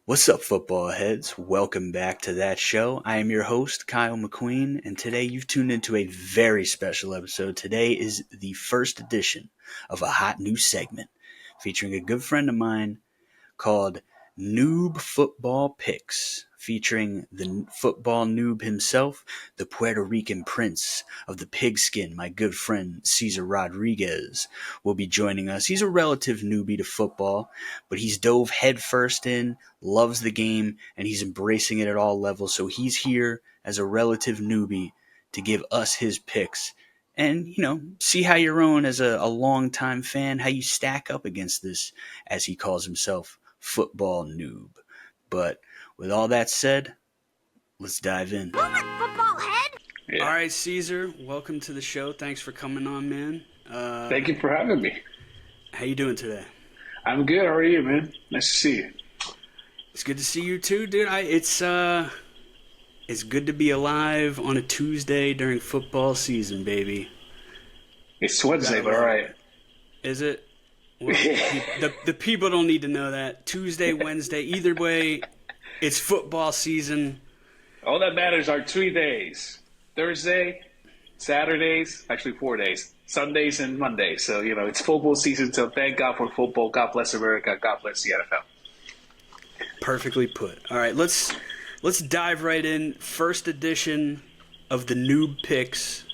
What's up, football heads? Welcome back to that show. I am your host, Kyle McQueen, and today you've tuned into a very special episode. Today is the first edition of a hot new segment featuring a good friend of mine called Noob Football Picks, featuring the football noob himself, the Puerto Rican prince of the pigskin, my good friend Cesar Rodriguez, will be joining us. He's a relative newbie to football, but he's dove headfirst in, loves the game, and he's embracing it at all levels. So he's here as a relative newbie to give us his picks and, see how your own as a longtime fan, how you stack up against this, as he calls himself, football noob. But with all that said, let's dive in. Move it, football head! Yeah. All right, Cesar, welcome to the show. Thanks for coming on, man. Thank you for having me. How you doing today? I'm good. How are you, man? Nice to see you. It's good to see you too, dude. It's good to be alive on a Tuesday during football season, baby. It's Wednesday, but all right. Is it? Well, the people don't need to know that. Tuesday, Wednesday, either way, it's football season. All that matters are 3 days. Thursday, Saturdays, actually 4 days. Sundays and Mondays. So, it's football season, so thank God for football. God bless America. God bless the NFL. Perfectly put. All right, let's dive right in. First edition of the Noob Picks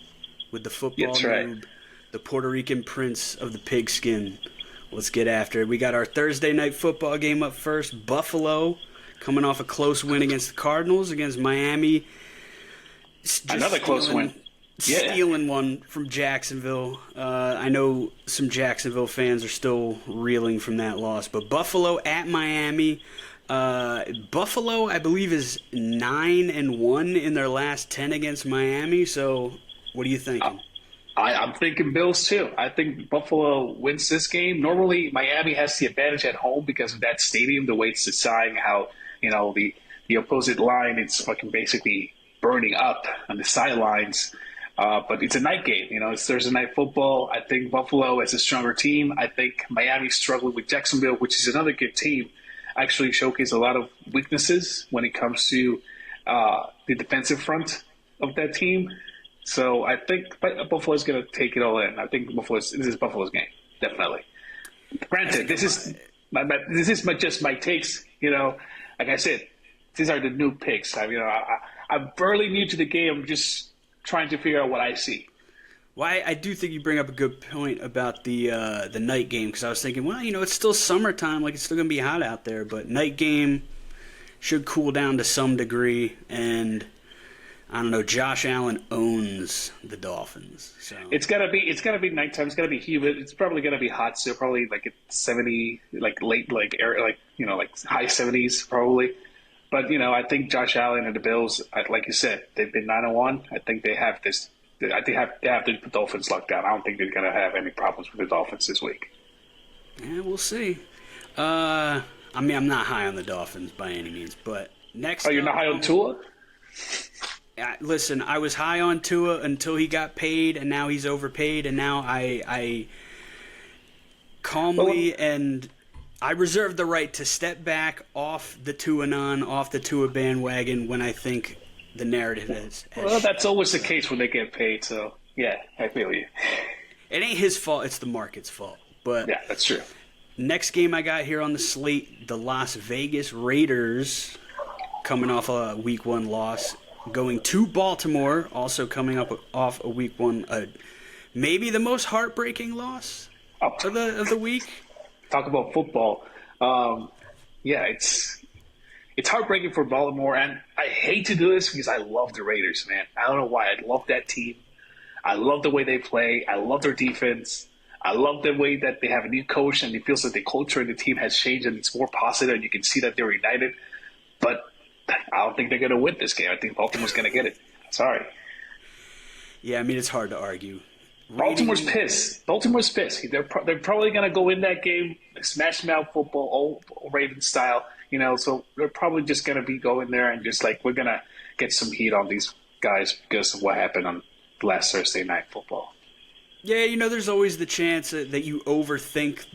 with the football noob, the Puerto Rican prince of the pigskin. Let's get after it. We got our Thursday night football game up first. Buffalo coming off a close win against the Cardinals, against Miami. Another close win. Stealing one from Jacksonville. I know some Jacksonville fans are still reeling from that loss. But Buffalo at Miami. Buffalo, I believe, is 9-1 in their last 10 against Miami. So what are you thinking? I'm thinking Bills, too. I think Buffalo wins this game. Normally, Miami has the advantage at home because of that stadium, the way it's designed, how, the opposite line, it's fucking basically burning up on the sidelines. But it's a night game. It's Thursday night football. I think Buffalo is a stronger team. I think Miami struggled with Jacksonville, which is another good team. Actually showcase a lot of weaknesses when it comes to the defensive front of that team. So I think Buffalo is going to take it all in. I think this is Buffalo's game, definitely. Granted, this is just my takes. Like I said, these are the new picks. I'm fairly new to the game. I'm just trying to figure out what I see. Well, I do think you bring up a good point about the night game, because I was thinking, well, it's still summertime, like it's still going to be hot out there, but night game should cool down to some degree, and I don't know, Josh Allen owns the Dolphins. So it's gotta be nighttime. It's gotta be humid. It's probably gonna be hot. So probably like at 70, like late, like high 70s probably. But I think Josh Allen and the Bills, like you said, they've been 9-1. I think they have this. I think they have the Dolphins locked down. I don't think they're gonna have any problems with the Dolphins this week. Yeah, we'll see. I'm not high on the Dolphins by any means, but next. Oh, you're not high on Tua? Listen, I was high on Tua until he got paid, and now he's overpaid, and now I calmly and I reserve the right to step back off the Tua bandwagon when I think the narrative has well, that's always the case when they get paid, so yeah, I feel you. It ain't his fault, it's the market's fault. But yeah, that's true. Next game I got here on the slate, the Las Vegas Raiders, coming off a Week 1 loss, going to Baltimore, also coming up off a Week 1, maybe the most heartbreaking loss of the week. Talk about football. It's heartbreaking for Baltimore, and I hate to do this because I love the Raiders, man. I don't know why. I love that team. I love the way they play. I love their defense. I love the way that they have a new coach, and it feels like the culture of the team has changed, and it's more positive, and you can see that they're united. But I don't think they're going to win this game. I think Baltimore's going to get it. Sorry. Yeah, it's hard to argue. Baltimore's pissed. They're probably going to go in that game, smash mouth football, old Raven style. So they're probably just going to be going there and just like, we're going to get some heat on these guys because of what happened on last Thursday night football. Yeah, there's always the chance that you overthink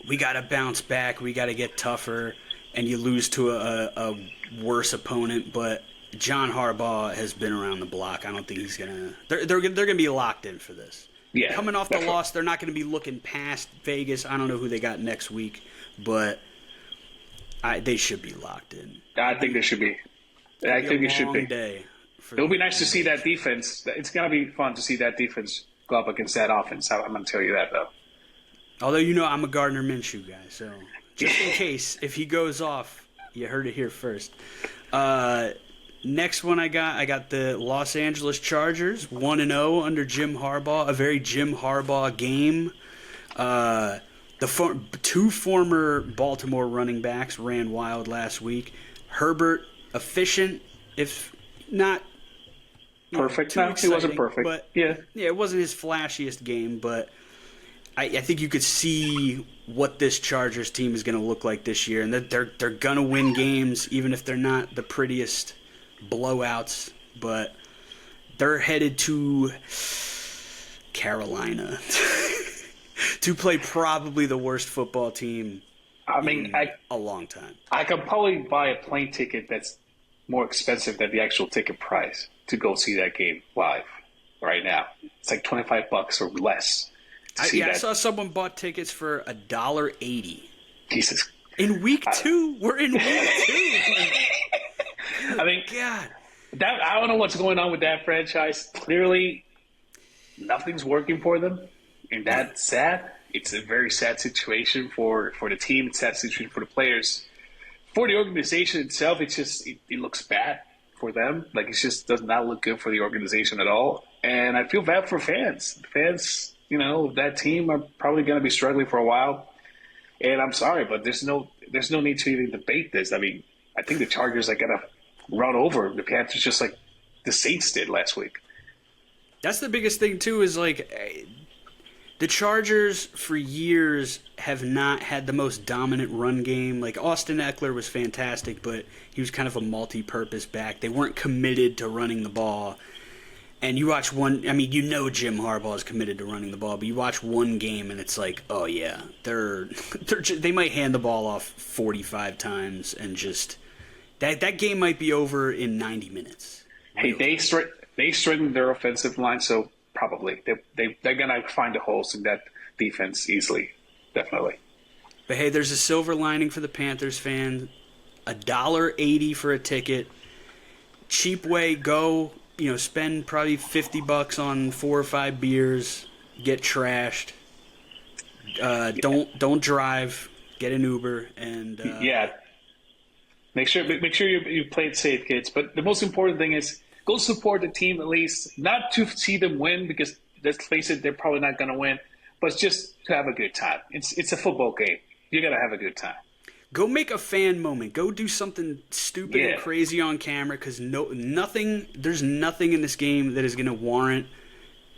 we got to bounce back, we got to get tougher. and you lose to a worse opponent, but John Harbaugh has been around the block. I don't think he's gonna. They're gonna be locked in for this. Yeah, coming off the loss, they're not going to be looking past Vegas. I don't know who they got next week, but they should be locked in. I think they should be. I think it should be. It'll be nice to see that defense. It's going to be fun to see that defense go up against that offense. I'm going to tell you that, though. Although, I'm a Gardner Minshew guy, so just in case, if he goes off, you heard it here first. Next one I got the Los Angeles Chargers, 1-0 under Jim Harbaugh, a very Jim Harbaugh game. Two former Baltimore running backs ran wild last week. Herbert, efficient, if not perfect. No, he wasn't perfect. But it wasn't his flashiest game, but I think you could see what this Chargers team is going to look like this year, and they're going to win games, even if they're not the prettiest blowouts, but they're headed to Carolina to play probably the worst football team in a long time. I could probably buy a plane ticket that's more expensive than the actual ticket price to go see that game live right now. It's like $25 or less. I saw someone bought tickets for $1.80. Jesus. In week 2? We're in week 2. I mean, God. I don't know what's going on with that franchise. Clearly, nothing's working for them, and that's sad. It's a very sad situation for the team. It's a sad situation for the players. For the organization itself, it looks bad for them. Like, it just does not look good for the organization at all. And I feel bad for fans. Fans, that team are probably going to be struggling for a while. And I'm sorry, but there's no need to even debate this. I mean, I think the Chargers are going to run over the Panthers just like the Saints did last week. That's the biggest thing, too, is like the Chargers for years have not had the most dominant run game. Like Austin Eckler was fantastic, but he was kind of a multi-purpose back. They weren't committed to running the ball. And you watch Jim Harbaugh is committed to running the ball, but you watch one game and it's like, oh yeah, they might hand the ball off 45 times and just that game might be over in 90 minutes. Hey, they strengthened their offensive line, so probably they're gonna find the holes in that defense easily, definitely. But hey, there's a silver lining for the Panthers fan. $1.80 for a ticket, cheap way. Go. Spend probably $50 on 4 or 5 beers, get trashed. Don't drive, get an Uber, and make sure you play it safe, kids. But the most important thing is go support the team at least, not to see them win because let's face it, they're probably not going to win, but just to have a good time. It's a football game. You got to have a good time. Go make a fan moment. Go do something stupid and crazy on camera because there's nothing in this game that is going to warrant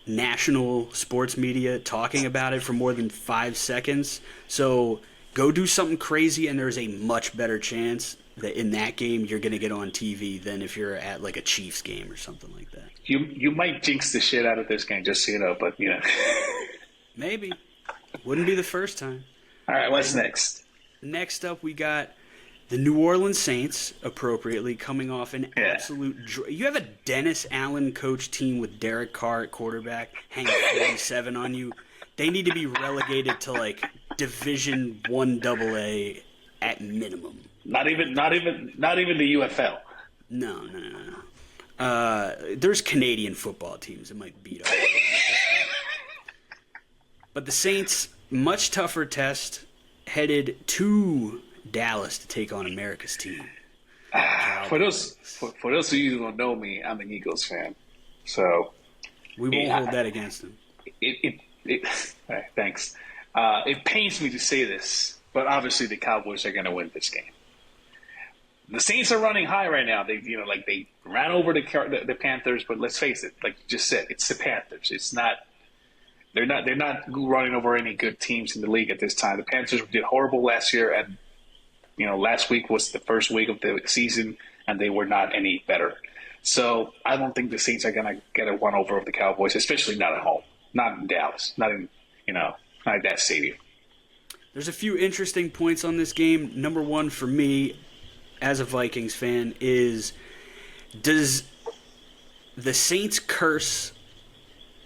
national sports media talking about it for more than 5 seconds. So go do something crazy, and there's a much better chance that in that game you're going to get on TV than if you're at like a Chiefs game or something like that. You might jinx the shit out of this game, just so you know, but Maybe. Wouldn't be the first time. All right, what's next? Next up, we got the New Orleans Saints, appropriately, coming off an absolute you have a Dennis Allen coach team with Derek Carr at quarterback hanging 47 on you. They need to be relegated to like Division 1 AA at minimum. Not even the UFL. No. There's Canadian football teams that might beat up. But the Saints, much tougher test. Headed to Dallas to take on America's team. For those of you who don't know me, I'm an Eagles fan, so we won't hold that against them. Thanks. It pains me to say this, but obviously the Cowboys are going to win this game. The Saints are running high right now. They ran over the Panthers, but let's face it, like you just said, it's the Panthers. It's not. They're not running over any good teams in the league at this time. The Panthers did horrible last year, and last week was the first week of the season, and they were not any better. So I don't think the Saints are gonna get a one over of the Cowboys, especially not at home, not in Dallas, not in that stadium. There's a few interesting points on this game. Number one for me, as a Vikings fan, is does the Saints' curse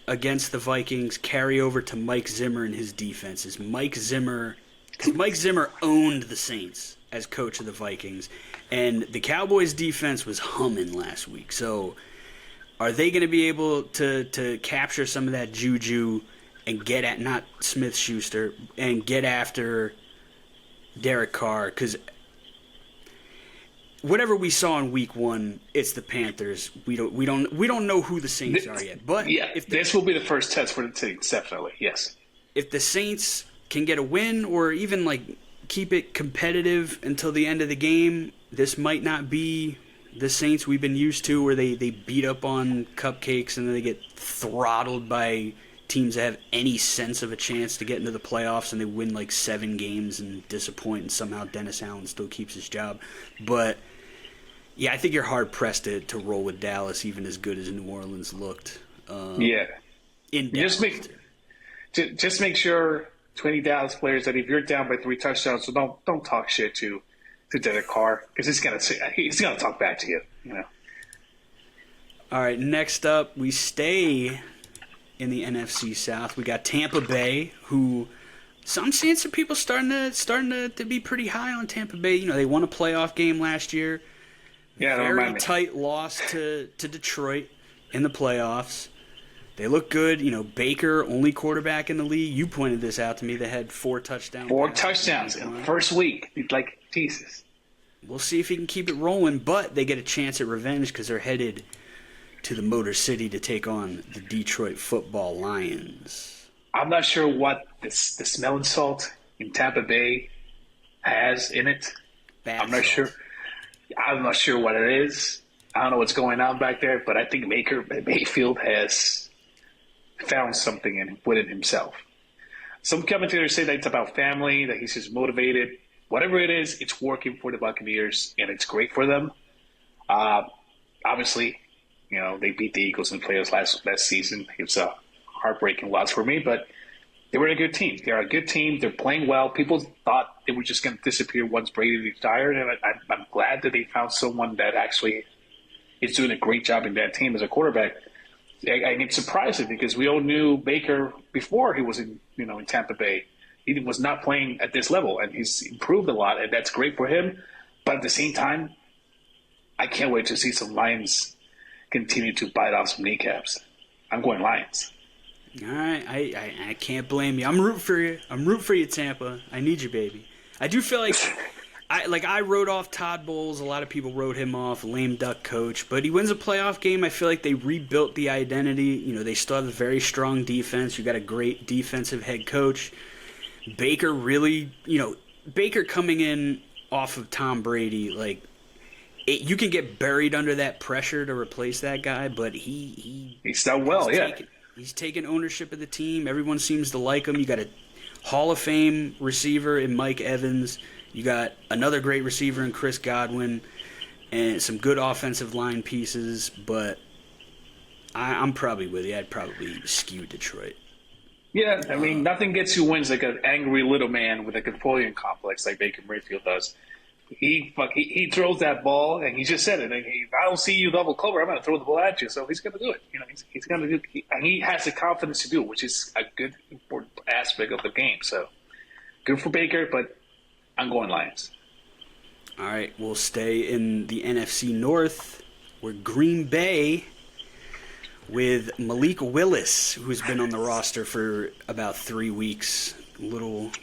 against the Vikings carry over to Mike Zimmer and his defense? Is Mike Zimmer... Because Mike Zimmer owned the Saints as coach of the Vikings, and the Cowboys' defense was humming last week. So are they going to be able to capture some of that juju and get at, not Smith-Schuster, and get after Derek Carr? Because whatever we saw in Week 1, it's the Panthers. We don't know who the Saints are yet. But yeah, this will be the first test for the team, definitely. Yes. If the Saints can get a win or even keep it competitive until the end of the game, this might not be the Saints we've been used to, where they beat up on cupcakes and then they get throttled by teams that have any sense of a chance to get into the playoffs, and they win 7 games and disappoint, and somehow Dennis Allen still keeps his job. But yeah, I think you're hard pressed to roll with Dallas, even as good as New Orleans looked. In Dallas. Just make sure 20 Dallas players that if you're down by 3 touchdowns, so don't talk shit to Derek Carr, because he's gonna talk back to you. All right, next up, we stay in the NFC South. We got Tampa Bay, who I'm seeing some people starting to be pretty high on Tampa Bay. They won a playoff game last year. Yeah, very tight loss to Detroit in the playoffs. They look good. Baker, only quarterback in the league. You pointed this out to me. They had 4 touchdowns. 4 touchdowns in the first week. Jesus. We'll see if he can keep it rolling, but they get a chance at revenge because they're headed to the Motor City to take on the Detroit Football Lions. I'm not sure what the smelling salt in Tampa Bay has in it. I'm not sure what it is. I don't know what's going on back there, but I think Baker Mayfield has found something within himself. Some commentators say that it's about family, that he's just motivated. Whatever it is, it's working for the Buccaneers, and it's great for them. Obviously, they beat the Eagles in the playoffs last season. It was a heartbreaking loss for me, but they were a good team. They're a good team. They're playing well. People thought they were just going to disappear once Brady retired, and I'm glad that they found someone that actually is doing a great job in that team as a quarterback. I get surprised because we all knew Baker before he was in Tampa Bay. He was not playing at this level, and he's improved a lot, and that's great for him. But at the same time, I can't wait to see some Lions continue to bite off some kneecaps. I'm going Lions. All right, I can't blame you. I'm rooting for you. I'm rooting for you, Tampa. I need you, baby. I do feel like I wrote off Todd Bowles. A lot of people wrote him off, lame duck coach. But he wins a playoff game. I feel like they rebuilt the identity. They still have a very strong defense. You got a great defensive head coach. Baker really, Baker coming in off of Tom Brady, you can get buried under that pressure to replace that guy, but he's done well, he's taken ownership of the team. Everyone seems to like him. You got a Hall of Fame receiver in Mike Evans. You got another great receiver in Chris Godwin, and some good offensive line pieces, but I'm probably with you. I'd probably skew Detroit. Yeah, I mean, nothing gets you wins like an angry little man with a Napoleon complex like Baker Mayfield does. He throws that ball, and he just said it. If I don't see you double cover, I'm going to throw the ball at you. So he's going to do it. He's going to do it. And he has the confidence to do it, which is a good, important aspect of the game. So good for Baker, but I'm going Lions. All right, we'll stay in the NFC North, where Green Bay, with Malik Willis, who's been on the roster for about 3 weeks,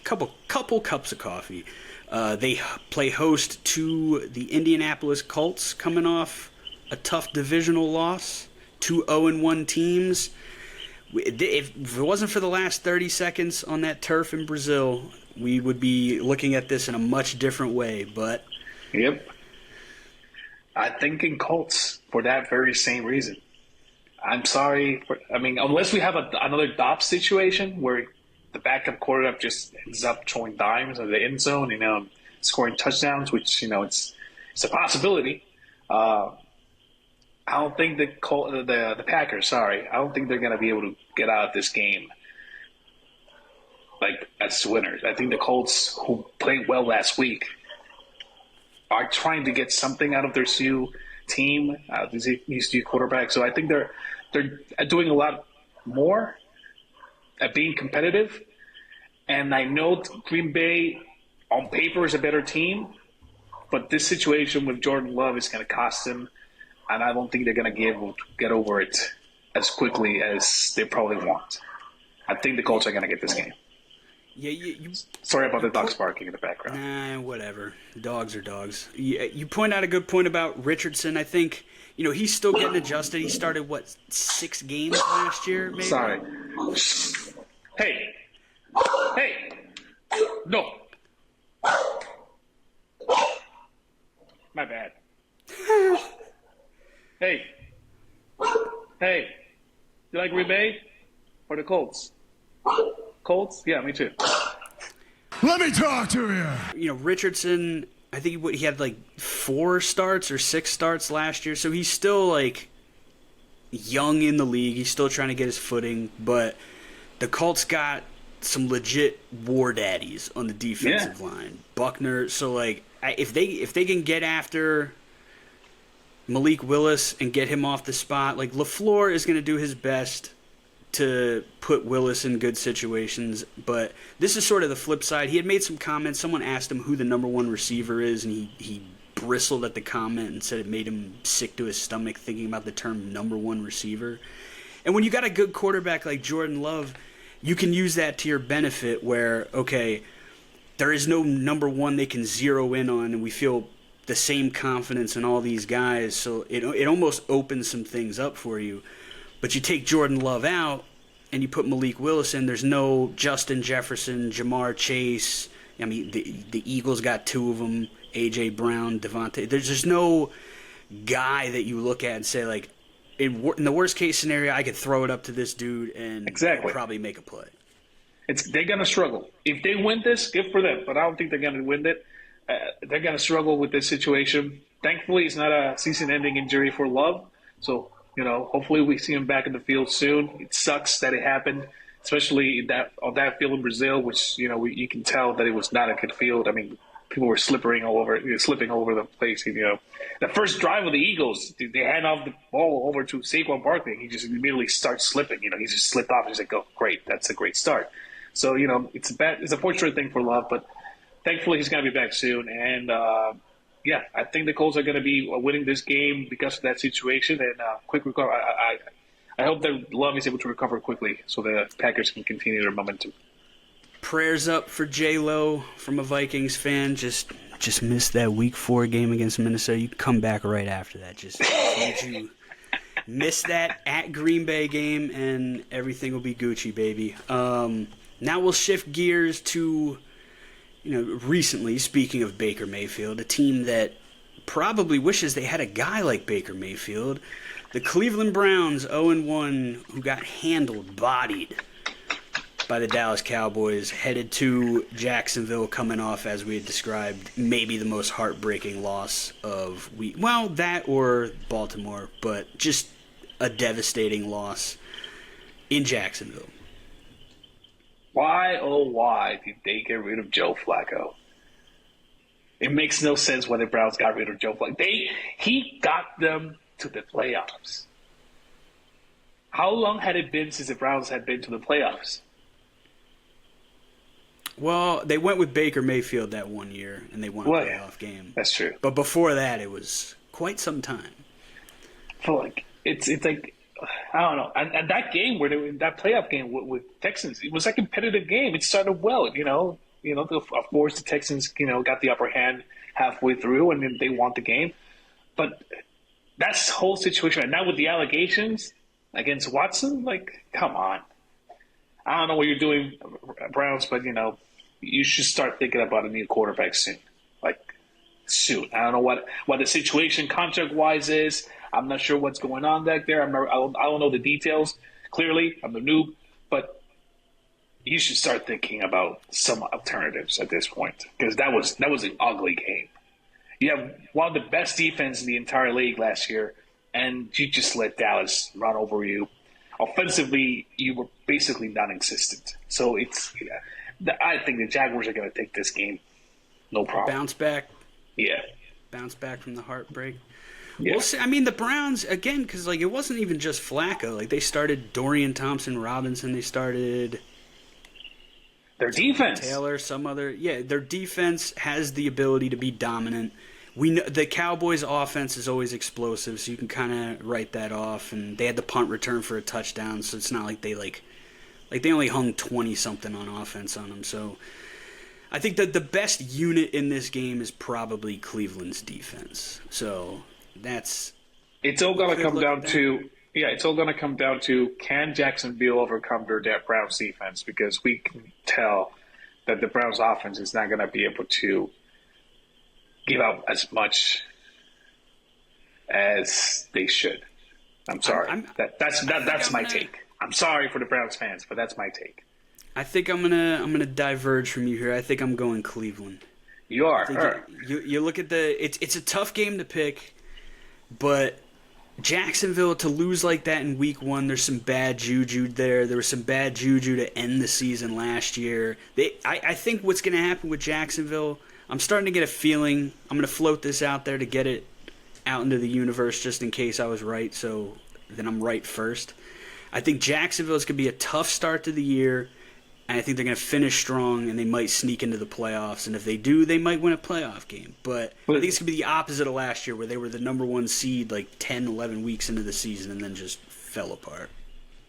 couple cups of coffee. They play host to the Indianapolis Colts, coming off a tough divisional loss. 2 0-1 teams. If it wasn't for the last 30 seconds on that turf in Brazil, we would be looking at this in a much different way. But yep, I think in Colts for that very same reason. I'm sorry. Unless we have another Dobbs situation where the backup quarterback just ends up throwing dimes in the end zone, scoring touchdowns, which, it's a possibility. I don't think the Packers, I don't think they're going to be able to get out of this game like as winners. I think the Colts, who played well last week, are trying to get something out of their new team, these new quarterbacks. So I think they're doing a lot more at being competitive. And I know Green Bay on paper is a better team, but this situation with Jordan Love is going to cost them, and I don't think they're going to get over it as quickly as they probably want. I think the Colts are going to get this game. Yeah, Sorry about the dogs barking in the background. Nah, whatever. Dogs are dogs. You point out a good point about Richardson. I think, he's still getting adjusted. He started, 6 games last year, maybe? Sorry. Hey. No. My bad. Hey. You like Green Bay or the Colts? Colts? Yeah, me too. Let me talk to you. Richardson, I think he had 4 starts or 6 starts last year, so he's still young in the league. He's still trying to get his footing, but the Colts got some legit war daddies on the defensive line. Buckner, so if they can get after Malik Willis and get him off the spot, LaFleur is going to do his best to put Willis in good situations, but this is sort of the flip side. He had made some comments. Someone asked him who the number 1 receiver is, and he bristled at the comment and said it made him sick to his stomach thinking about the term number 1 receiver. And when you got a good quarterback like Jordan Love, you can use that to your benefit where, okay, there is no number 1 they can zero in on, and we feel the same confidence in all these guys, so it almost opens some things up for you. But you take Jordan Love out and you put Malik Willis in, there's no Justin Jefferson, Jamar Chase. I mean, the Eagles got 2 of them, A.J. Brown, Devontae. There's just no guy that you look at and say, in the worst-case scenario, I could throw it up to this dude and probably make a play. They're going to struggle. If they win this, good for them, but I don't think they're going to win it. They're going to struggle with this situation. Thankfully, it's not a season-ending injury for Love, so hopefully we see him back in the field soon. It sucks that it happened, especially on that field in Brazil, which you can tell that it was not a good field. I mean, people were slipping all over the place. The first drive of the Eagles, they hand off the ball over to Saquon Barkley. He just immediately starts slipping. He just slipped off. He's like, "Oh, great, that's a great start." So it's a fortunate thing for Love, but thankfully he's going to be back soon. And I think the Colts are going to be winning this game because of that situation and quick recovery. I hope that Love is able to recover quickly so the Packers can continue their momentum. Prayers up for J-Lo from a Vikings fan. Just missed that Week 4 game against Minnesota. You can come back right after that. Just need you miss that at Green Bay game, and everything will be Gucci, baby. Now we'll shift gears to, recently, speaking of Baker Mayfield, a team that probably wishes they had a guy like Baker Mayfield. The Cleveland Browns, 0-1, who got bodied by the Dallas Cowboys, headed to Jacksonville, coming off, as we had described, maybe the most heartbreaking loss of that or Baltimore, but just a devastating loss in Jacksonville. Why, oh why, did they get rid of Joe Flacco? It makes no sense why the Browns got rid of Joe Flacco. He got them to the playoffs. How long had it been since the Browns had been to the playoffs? Well, they went with Baker Mayfield that one year, and they won a playoff game. That's true. But before that, it was quite some time. I feel like it's like, I don't know. And that game where they were in that playoff game with Texans, it was a competitive game. It started well, of course the Texans, got the upper hand halfway through, and then they won the game. But that's the whole situation. And now with the allegations against Watson, come on. I don't know what you're doing, Browns, but, you should start thinking about a new quarterback soon. Soon. I don't know what the situation contract-wise is. I'm not sure what's going on back there. I don't know the details. Clearly, I'm the noob. But you should start thinking about some alternatives at this point, because that was an ugly game. You have one of the best defense in the entire league last year, and you just let Dallas run over you. Offensively, you were basically non-existent. So I think the Jaguars are going to take this game. No problem. Bounce back. Yeah. Bounce back from the heartbreak. Yeah. We'll see. I mean, the Browns, again, because it wasn't even just Flacco. They started Dorian Thompson-Robinson. They started their defense. Taylor, some other. Yeah, their defense has the ability to be dominant. We know the Cowboys' offense is always explosive, so you can kind of write that off. And they had the punt return for a touchdown, so it's not like they they only hung 20-something on offense on them. So I think that the best unit in this game is probably Cleveland's defense. So it's all going to come down to it's all going to come down to, can Jacksonville overcome their Browns defense, because we can tell that the Browns offense is not going to be able to give up as much as they should. I'm sorry. That's my take. I'm sorry for the Browns fans, but that's my take. I think I'm gonna diverge from you here. I think I'm going Cleveland. You are. You look at it's a tough game to pick, but Jacksonville to lose like that in week 1, there's some bad juju there. There was some bad juju to end the season last year. I think what's going to happen with Jacksonville, I'm starting to get a feeling. I'm going to float this out there to get it out into the universe just in case I was right, so then I'm right first. I think Jacksonville is going to be a tough start to the year, and I think they're going to finish strong, and they might sneak into the playoffs. And if they do, they might win a playoff game. But I think it's going to be the opposite of last year, where they were the number 1 seed 10, 11 weeks into the season and then just fell apart.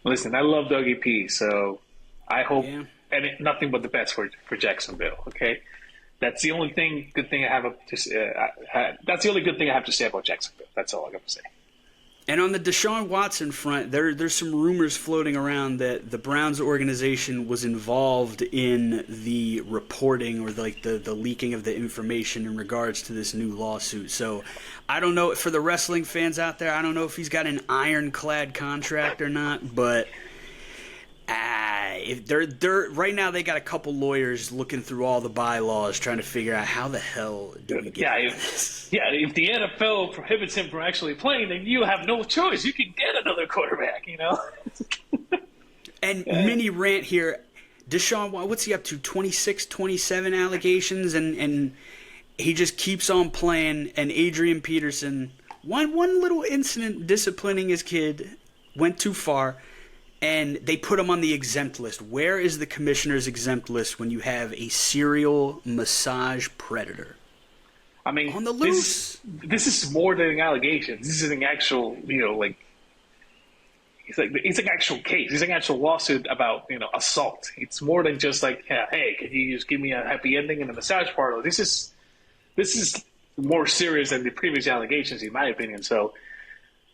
Listen, I love Dougie P, so I hope nothing but the best for Jacksonville. Okay, that's the only good thing I have to say about Jacksonville. That's all I'm going to say. And on the Deshaun Watson front, there's some rumors floating around that the Browns organization was involved in the reporting or the leaking of the information in regards to this new lawsuit. So I don't know, for the wrestling fans out there, I don't know if he's got an ironclad contract or not, but if they're right now, they got a couple lawyers looking through all the bylaws trying to figure out how the hell do we get this. If the NFL prohibits him from actually playing, then you have no choice. You can get another quarterback, And mini rant here, Deshaun, what's he up to? 26, 27 allegations, and he just keeps on playing. And Adrian Peterson, one little incident disciplining his kid, went too far. And they put him on the exempt list. Where is the commissioner's exempt list when you have a serial massage predator? I mean, on the loose. This is more than an allegation. This is an actual, it's an actual case. It's an actual lawsuit about, assault. It's more than just hey, can you just give me a happy ending in the massage parlor? This is more serious than the previous allegations, in my opinion. So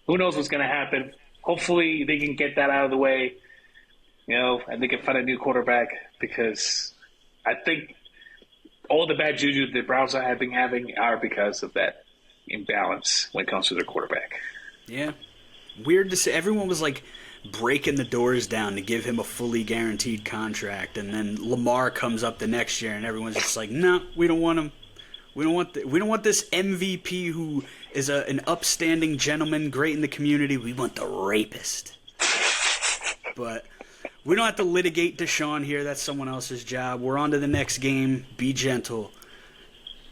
who knows what's going to happen? Hopefully they can get that out of the way, and they can find a new quarterback, because I think all the bad juju the Browns have been having are because of that imbalance when it comes to their quarterback. Yeah. Weird to say. Everyone was breaking the doors down to give him a fully guaranteed contract, and then Lamar comes up the next year and everyone's just like, no, we don't want him. We don't want this MVP who is an upstanding gentleman, great in the community. We want the rapist. But we don't have to litigate Deshaun here. That's someone else's job. We're on to the next game. Be gentle.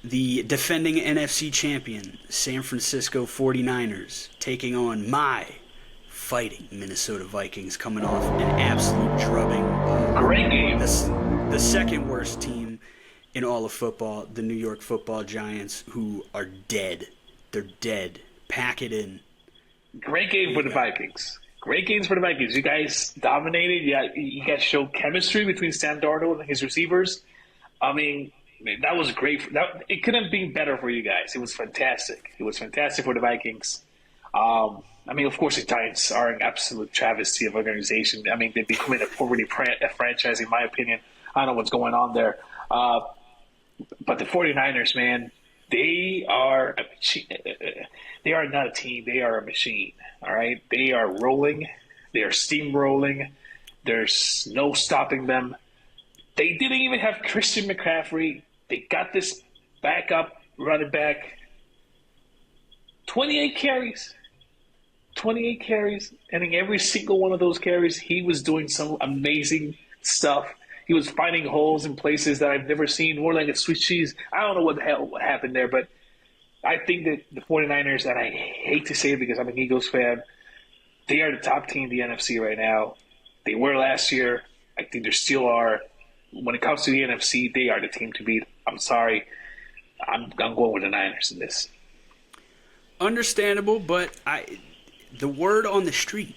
The defending NFC champion, San Francisco 49ers, taking on my fighting Minnesota Vikings, coming off an absolute drubbing. Great game. The second worst team in all of football, the New York Football Giants, who are dead. They're dead. Pack it in. Great game for the Vikings. Great games for the Vikings. You guys dominated. You guys showed chemistry between Sam Darnold and his receivers. I mean, that was great. It couldn't have been better for you guys. It was fantastic. It was fantastic for the Vikings. I mean, of course, the Giants are an absolute travesty of organization. I mean, they're becoming a franchise, in my opinion. I don't know what's going on there. But the 49ers, man, they are a machine. They are not a team. They are a machine, all right? They are rolling. They are steamrolling. There's no stopping them. They didn't even have Christian McCaffrey. They got this backup running back. 28 carries. 28 carries. And in every single one of those carries, he was doing some amazing stuff. he was finding holes in places that I've never seen, more like a Swiss cheese. I don't know what the hell happened there, but I think that the 49ers, and I hate to say it because I'm an Eagles fan, they are the top team in the NFC right now. They were last year. I think they still are. When it comes to the NFC, they are the team to beat. I'm sorry. I'm going with the Niners in this. Understandable, but the word on the street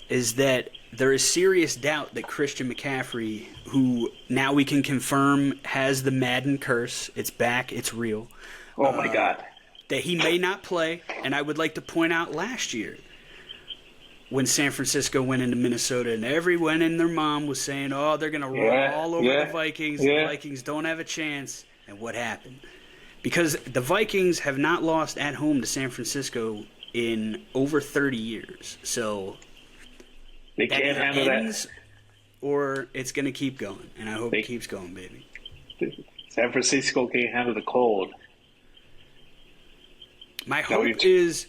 is that there is serious doubt that Christian McCaffrey, who now we can confirm has the Madden curse, it's back, it's real. Oh, my God. That he may not play, and I would like to point out last year when San Francisco went into Minnesota and everyone and their mom was saying, oh, they're going to roll all over the Vikings. The Vikings don't have a chance. And what happened? Because the Vikings have not lost at home to San Francisco in over 30 years. So they can't handle that. Or it's going to keep going. And I hope it keeps going, baby. San Francisco can't handle the cold. My hope is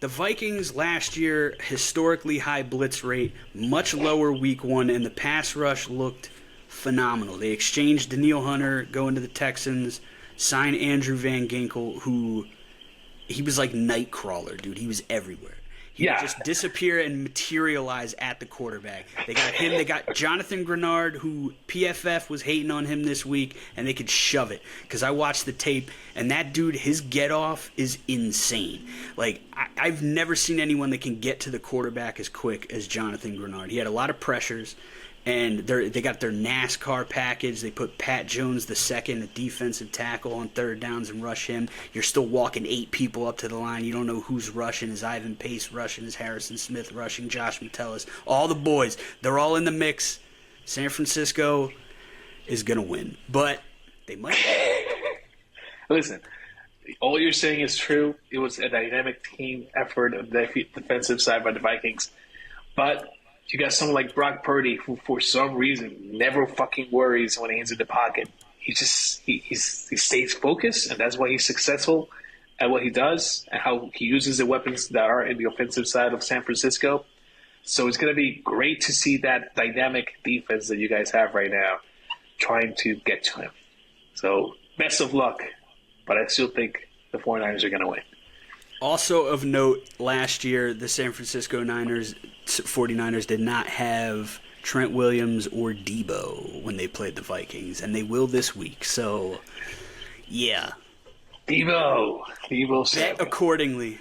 the Vikings last year, historically high blitz rate, much lower week one, and the pass rush looked phenomenal. They exchanged Daniil Hunter going to the Texans, signed Andrew Van Ginkel, who he was like Nightcrawler, dude. He was everywhere. He would just disappear and materialize at the quarterback. They got him. They got Jonathan Grenard, who PFF was hating on him this week, and they could shove it. Because I watched the tape, and that dude, his get-off is insane. Like, I've never seen anyone that can get to the quarterback as quick as Jonathan Grenard. He had a lot of pressures, and they got their NASCAR package. They put Pat Jones II, a defensive tackle, on third downs and rush him. You're still walking 8 people up to the line. You don't know who's rushing. Is Ivan Pace rushing? Is Harrison Smith rushing? Josh Metellus? All the boys. They're all in the mix. San Francisco is going to win. But they might. Listen, all you're saying is true. It was a dynamic team effort on the defensive side by the Vikings. But you got someone like Brock Purdy, who for some reason never fucking worries when he's in the pocket. He stays focused, and that's why he's successful at what he does and how he uses the weapons that are in the offensive side of San Francisco. So it's going to be great to see that dynamic defense that you guys have right now trying to get to him. So best of luck, but I still think the 49ers are going to win. Also of note, last year, the San Francisco 49ers did not have Trent Williams or Debo when they played the Vikings, and they will this week. So, yeah. Debo. Bet accordingly.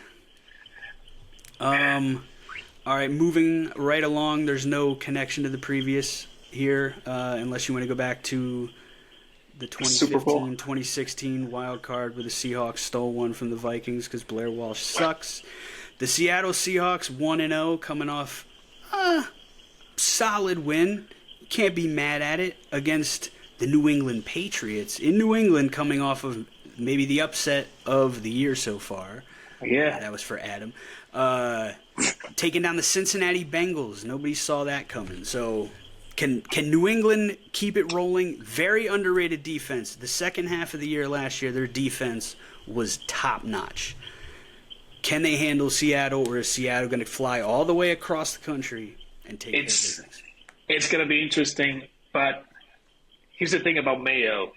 All right, moving right along. There's no connection to the previous here, unless you want to go back to the 2015-2016 wild card where the Seahawks stole one from the Vikings because Blair Walsh sucks. The Seattle Seahawks 1-0 coming off a solid win. You can't be mad at it against the New England Patriots. In New England, coming off of maybe the upset of the year so far. Yeah. That was for Adam. Taking down the Cincinnati Bengals. Nobody saw that coming. So Can New England keep it rolling? Very underrated defense. The second half of the year last year, their defense was top-notch. Can they handle Seattle, or is Seattle going to fly all the way across the country and take their business? It's going to be interesting, but here's the thing about mayo.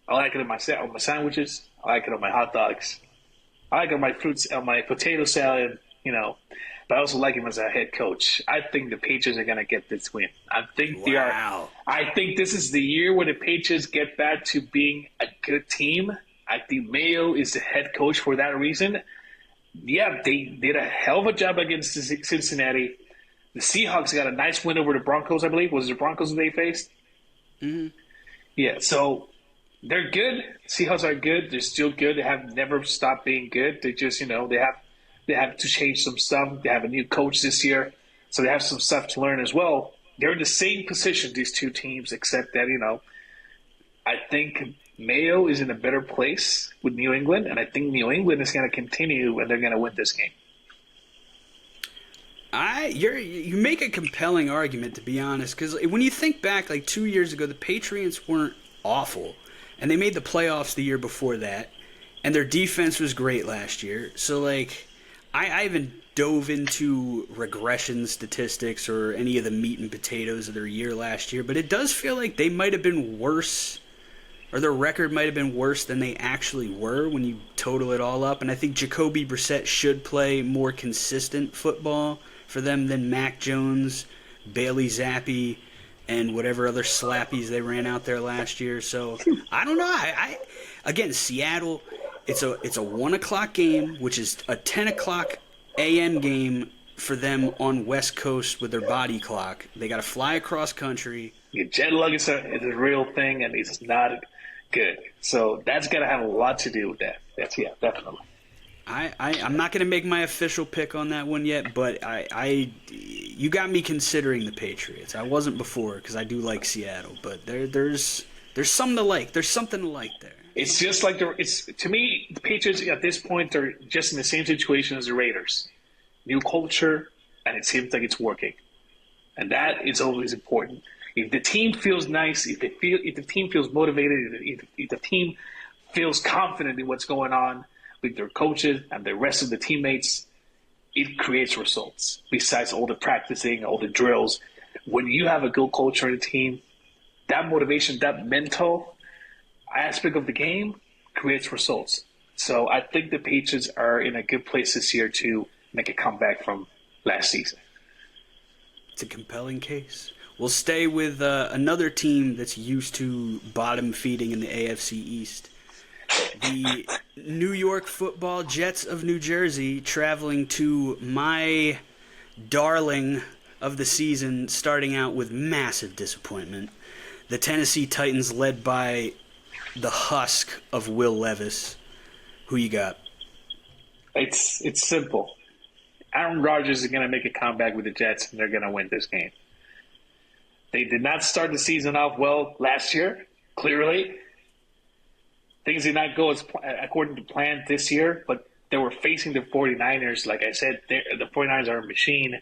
I like it on my sandwiches. I like it on my hot dogs. I like it on my fruits, on my potato salad, But I also like him as a head coach. I think the Patriots are going to get this win. I think they are. I think this is the year where the Patriots get back to being a good team. I think Mayo is the head coach for that reason. Yeah, they did a hell of a job against Cincinnati. The Seahawks got a nice win over the Broncos, I believe. Was it the Broncos that they faced? Mm-hmm. Yeah, so they're good. Seahawks are good. They're still good. They have never stopped being good. They just, they have to change some stuff. They have a new coach this year, so they have some stuff to learn as well. They're in the same position, these two teams, except that, I think Mayo is in a better place with New England, and I think New England is going to continue, and they're going to win this game. You make a compelling argument, to be honest, because when you think back, like 2 years ago, the Patriots weren't awful, and they made the playoffs the year before that, and their defense was great last year. So, I haven't dove into regression statistics or any of the meat and potatoes of their year last year, but it does feel like they might have been worse, or their record might have been worse than they actually were when you total it all up. And I think Jacoby Brissett should play more consistent football for them than Mac Jones, Bailey Zappi, and whatever other slappies they ran out there last year. So I don't know. I again, Seattle, it's a 1 o'clock game, which is a 10 o'clock a.m. game for them on West Coast with their body clock. They got to fly across country. Yeah, jet lag is a real thing, and it's not good. So that's going to have a lot to do with that. Yeah, definitely. I'm not going to make my official pick on that one yet, but you got me considering the Patriots. I wasn't before because I do like Seattle, but there's something to like. There's something to like there. It's just like to me, the Patriots at this point are just in the same situation as the Raiders. New culture, and it seems like it's working, and that is always important. If the team feels nice, if the team feels motivated, if the team feels confident in what's going on with their coaches and the rest of the teammates, it creates results. Besides all the practicing, all the drills, when you have a good culture in the team, that motivation, that mental aspect of the game creates results. So I think the Patriots are in a good place this year to make a comeback from last season. It's a compelling case. We'll stay with another team that's used to bottom feeding in the AFC East. The New York Football Jets of New Jersey traveling to my darling of the season, starting out with massive disappointment. The Tennessee Titans led by the husk of Will Levis. Who you got? It's simple. Aaron Rodgers is going to make a comeback with the Jets, and they're going to win this game. They did not start the season off well last year, clearly. Things did not go according to plan this year, but they were facing the 49ers. Like I said, the 49ers are a machine.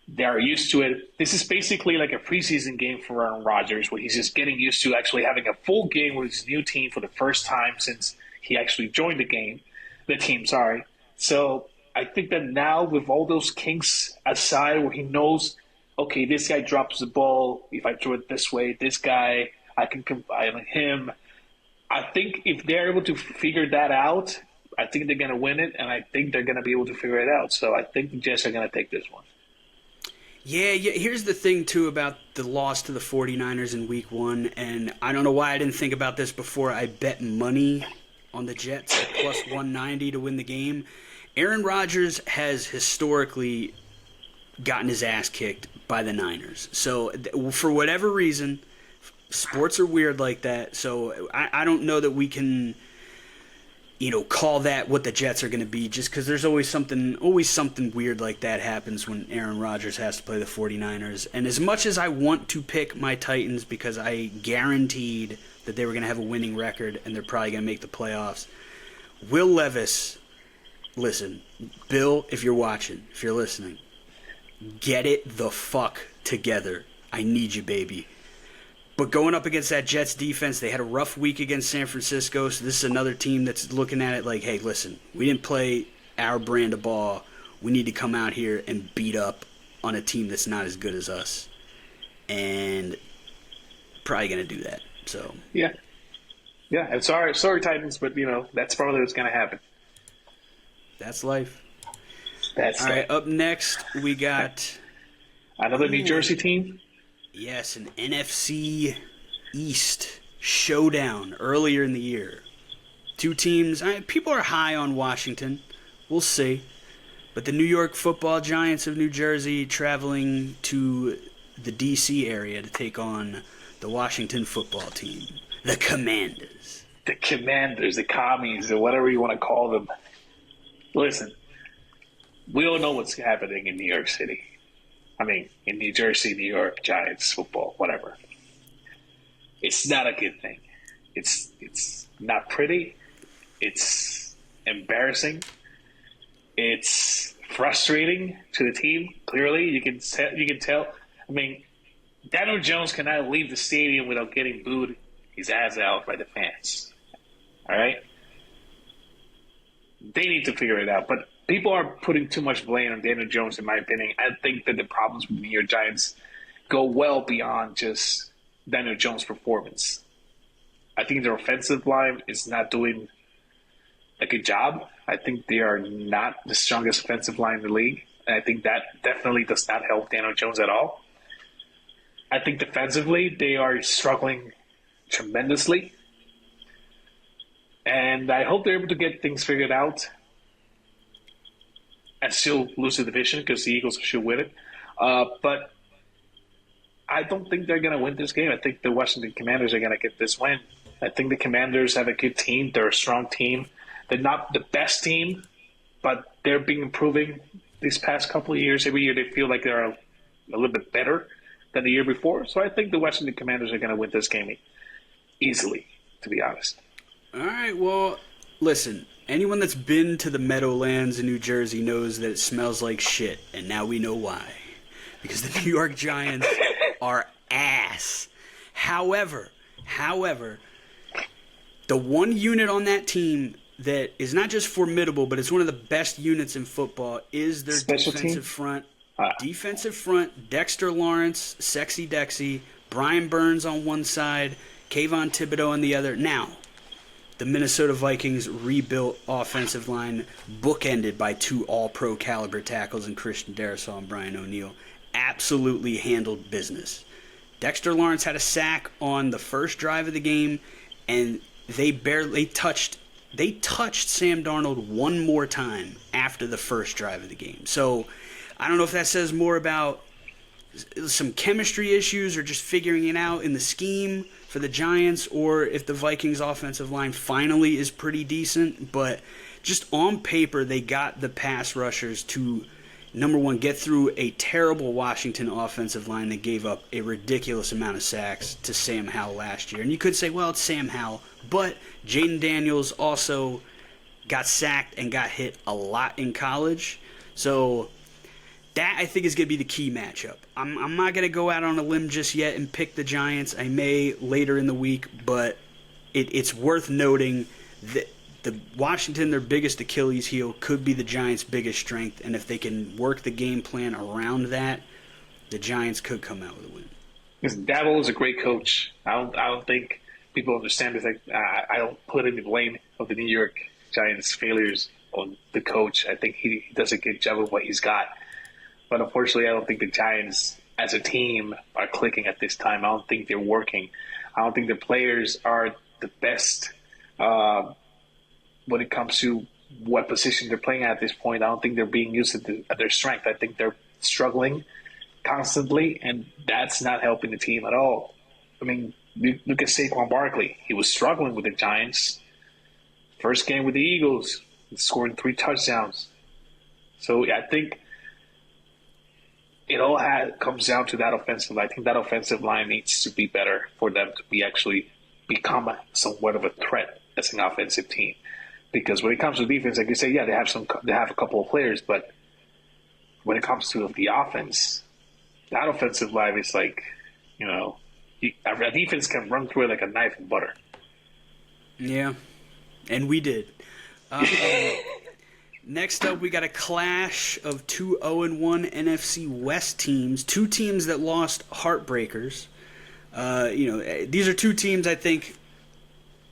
They are used to it. This is basically like a preseason game for Aaron Rodgers, where he's just getting used to actually having a full game with his new team for the first time since he actually joined the team. So I think that now with all those kinks aside, where he knows, okay, this guy drops the ball. If I throw it this way, this guy, I can combine on him. I think if they're able to figure that out, I think they're going to win it, and I think they're going to be able to figure it out. So I think the Jets are going to take this one. Yeah, here's the thing, too, about the loss to the 49ers in Week 1, and I don't know why I didn't think about this before. I bet money on the Jets at plus 190 to win the game. Aaron Rodgers has historically gotten his ass kicked by the Niners. So for whatever reason, sports are weird like that. So I don't know that we can, call that what the Jets are going to be, just because there's always something weird like that happens when Aaron Rodgers has to play the 49ers. And as much as I want to pick my Titans because I guaranteed that they were going to have a winning record and they're probably going to make the playoffs, Will Levis, listen, Bill, if you're watching, if you're listening, get it the fuck together. I need you, baby. But going up against that Jets defense, they had a rough week against San Francisco, so this is another team that's looking at it like, hey, listen, we didn't play our brand of ball. We need to come out here and beat up on a team that's not as good as us. And probably going to do that. So Yeah, I'm sorry, Titans, but, that's probably what's going to happen. That's life. That's all right, up next, we got another New Jersey team. Yes, an NFC East showdown earlier in the year. Two teams, people are high on Washington. We'll see. But the New York Football Giants of New Jersey traveling to the D.C. area to take on the Washington football team, the Commanders. The Commanders, the Commies, or whatever you want to call them. Listen, we all know what's happening in New York City. I mean, in New Jersey, New York, Giants, football, whatever. It's not a good thing. It's not pretty. It's embarrassing. It's frustrating to the team. Clearly, you can tell. I mean, Daniel Jones cannot leave the stadium without getting booed his ass out by the fans. All right? they need to figure it out. But people are putting too much blame on Daniel Jones, in my opinion. I think that the problems with the New York Giants go well beyond just Daniel Jones' performance. I think their offensive line is not doing a good job. I think they are not the strongest offensive line in the league. And I think that definitely does not help Daniel Jones at all. I think defensively, they are struggling tremendously. And I hope they're able to get things figured out and still lose the division because the Eagles should win it. But I don't think they're going to win this game. I think the Washington Commanders are going to get this win. I think the Commanders have a good team. They're a strong team. They're not the best team, but they're been improving these past couple of years. Every year they feel like they're a little bit better than the year before. So I think the Washington Commanders are going to win this game easily, to be honest. All right, well, listen, anyone that's been to the Meadowlands in New Jersey knows that it smells like shit, and now we know why. Because the New York Giants are ass. However, the one unit on that team that is not just formidable, but it's one of the best units in football is their defensive front. Defensive front, Dexter Lawrence, Sexy Dexy, Brian Burns on one side, Kayvon Thibodeau on the other. Now, the Minnesota Vikings rebuilt offensive line, bookended by two all-pro caliber tackles in Christian Darrisaw and Brian O'Neill, absolutely handled business. Dexter Lawrence had a sack on the first drive of the game, and they touched Sam Darnold one more time after the first drive of the game. So I don't know if that says more about some chemistry issues or just figuring it out in the scheme for the Giants, or if the Vikings offensive line finally is pretty decent. But just on paper, they got the pass rushers to, number one, get through a terrible Washington offensive line that gave up a ridiculous amount of sacks to Sam Howell last year. And you could say, well, it's Sam Howell, but Jaden Daniels also got sacked and got hit a lot in college. So that, I think, is going to be the key matchup. I'm not going to go out on a limb just yet and pick the Giants. I may later in the week, but it's worth noting that the Washington, their biggest Achilles heel, could be the Giants' biggest strength, and if they can work the game plan around that, the Giants could come out with a win. Listen, Dabble is a great coach. I don't think people understand this. I don't put any blame of the New York Giants' failures on the coach. I think he does a good job of what he's got. But unfortunately, I don't think the Giants as a team are clicking at this time. I don't think they're working. I don't think the players are the best when it comes to what position they're playing at this point. I don't think they're being used at their strength. I think they're struggling constantly, and that's not helping the team at all. I mean, look at Saquon Barkley. He was struggling with the Giants. First game with the Eagles, scoring 3 touchdowns. So I think it all comes down to that offensive line. I think that offensive line needs to be better for them to become somewhat of a threat as an offensive team. Because when it comes to defense, like you say, yeah, they have a couple of players, but when it comes to the offense, that offensive line is like, a defense can run through it like a knife and butter. Yeah, and we did. Next up, we got a clash of 2 0-1 NFC West teams. 2 teams that lost heartbreakers. These are 2 teams, I think,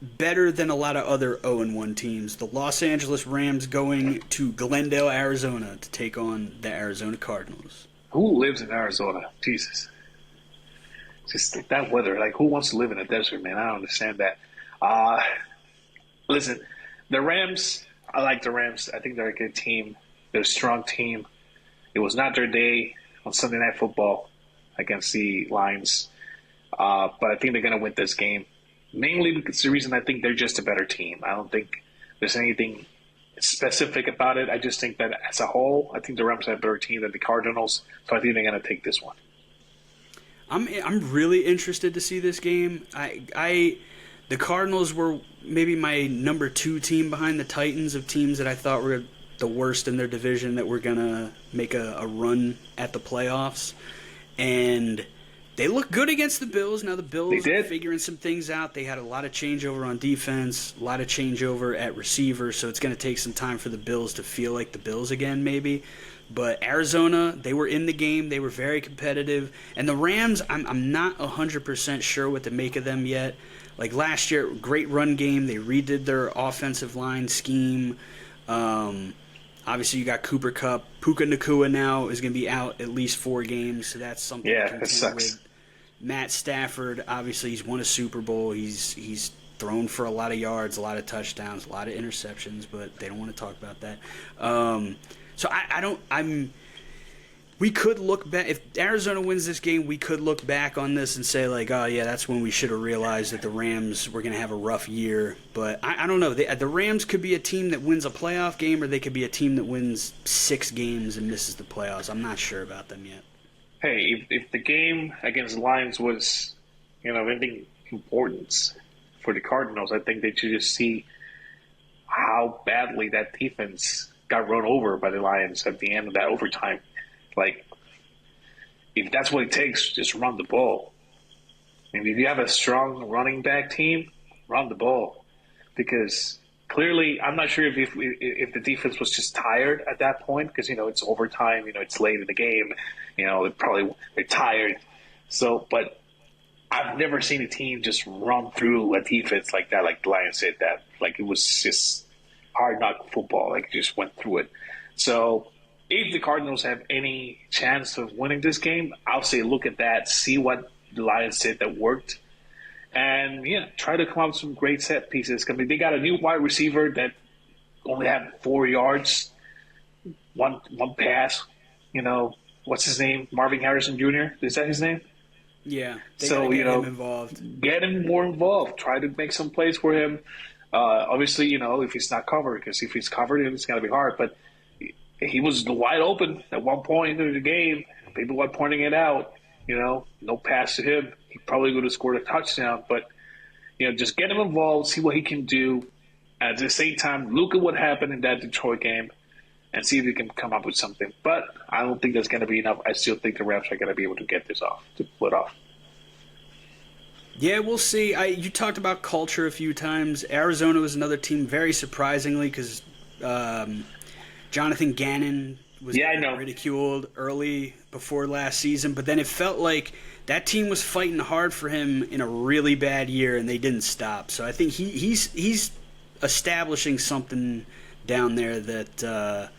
better than a lot of other 0-1 teams. The Los Angeles Rams going to Glendale, Arizona to take on the Arizona Cardinals. Who lives in Arizona? Jesus. Just that weather. Like, who wants to live in a desert, man? I don't understand that. Listen, the Rams, I like the Rams. I think they're a good team. They're a strong team. It was not their day on Sunday Night Football against the Lions. But I think they're going to win this game. Mainly because the reason I think they're just a better team. I don't think there's anything specific about it. I just think that as a whole, I think the Rams have a better team than the Cardinals. So I think they're going to take this one. I'm really interested to see this game. The Cardinals were maybe my number 2 team behind the Titans of teams that I thought were the worst in their division that were going to make a run at the playoffs. And They look good against the Bills. Now the Bills are figuring some things out. They had a lot of changeover on defense, a lot of changeover at receiver, so it's going to take some time for the Bills to feel like the Bills again maybe. But Arizona, they were in the game. They were very competitive. And the Rams, I'm not 100% sure what to make of them yet. Like last year, great run game. They redid their offensive line scheme. Obviously, you got Cooper Kupp. Puka Nacua now is going to be out at least 4 games, so that's something to contend that sucks. with. Matt Stafford, obviously, he's won a Super Bowl. He's thrown for a lot of yards, a lot of touchdowns, a lot of interceptions, but they don't want to talk about that. So we could look back. If Arizona wins this game, we could look back on this and say, like, oh, yeah, that's when we should have realized that the Rams were going to have a rough year. But I don't know. The Rams could be a team that wins a playoff game, or they could be a team that wins 6 games and misses the playoffs. I'm not sure about them yet. Hey, if the game against the Lions was, anything importance for the Cardinals, I think they should just see how badly that defense got run over by the Lions at the end of that overtime. Like, if that's what it takes, just run the ball. I mean, if you have a strong running back team, run the ball. Because clearly, I'm not sure if the defense was just tired at that point, because, it's overtime, it's late in the game, they're tired. So, but I've never seen a team just run through a defense like that, like the Lions did that. Like, it was just hard knock football, like, just went through it. So, if the Cardinals have any chance of winning this game, I'll say look at that, see what the Lions did that worked, and try to come up with some great set pieces. I mean, they got a new wide receiver that only had 4 yards, one pass. What's his name? Marvin Harrison Jr. Is that his name? Yeah. They gotta get him involved. Get him more involved. Try to make some plays for him. Obviously, if he's not covered, because if he's covered, it's going to be hard. But he was wide open at one point in the game. People were pointing it out. No pass to him. He probably would have scored a touchdown. But, just get him involved, see what he can do. At the same time, look at what happened in that Detroit game and see if he can come up with something. But I don't think that's going to be enough. I still think the Rams are going to be able to get this off, to pull it off. Yeah, we'll see. You talked about culture a few times. Arizona was another team, very surprisingly, because Jonathan Gannon was ridiculed early before last season, but then it felt like that team was fighting hard for him in a really bad year, and they didn't stop. So I think he's establishing something down there that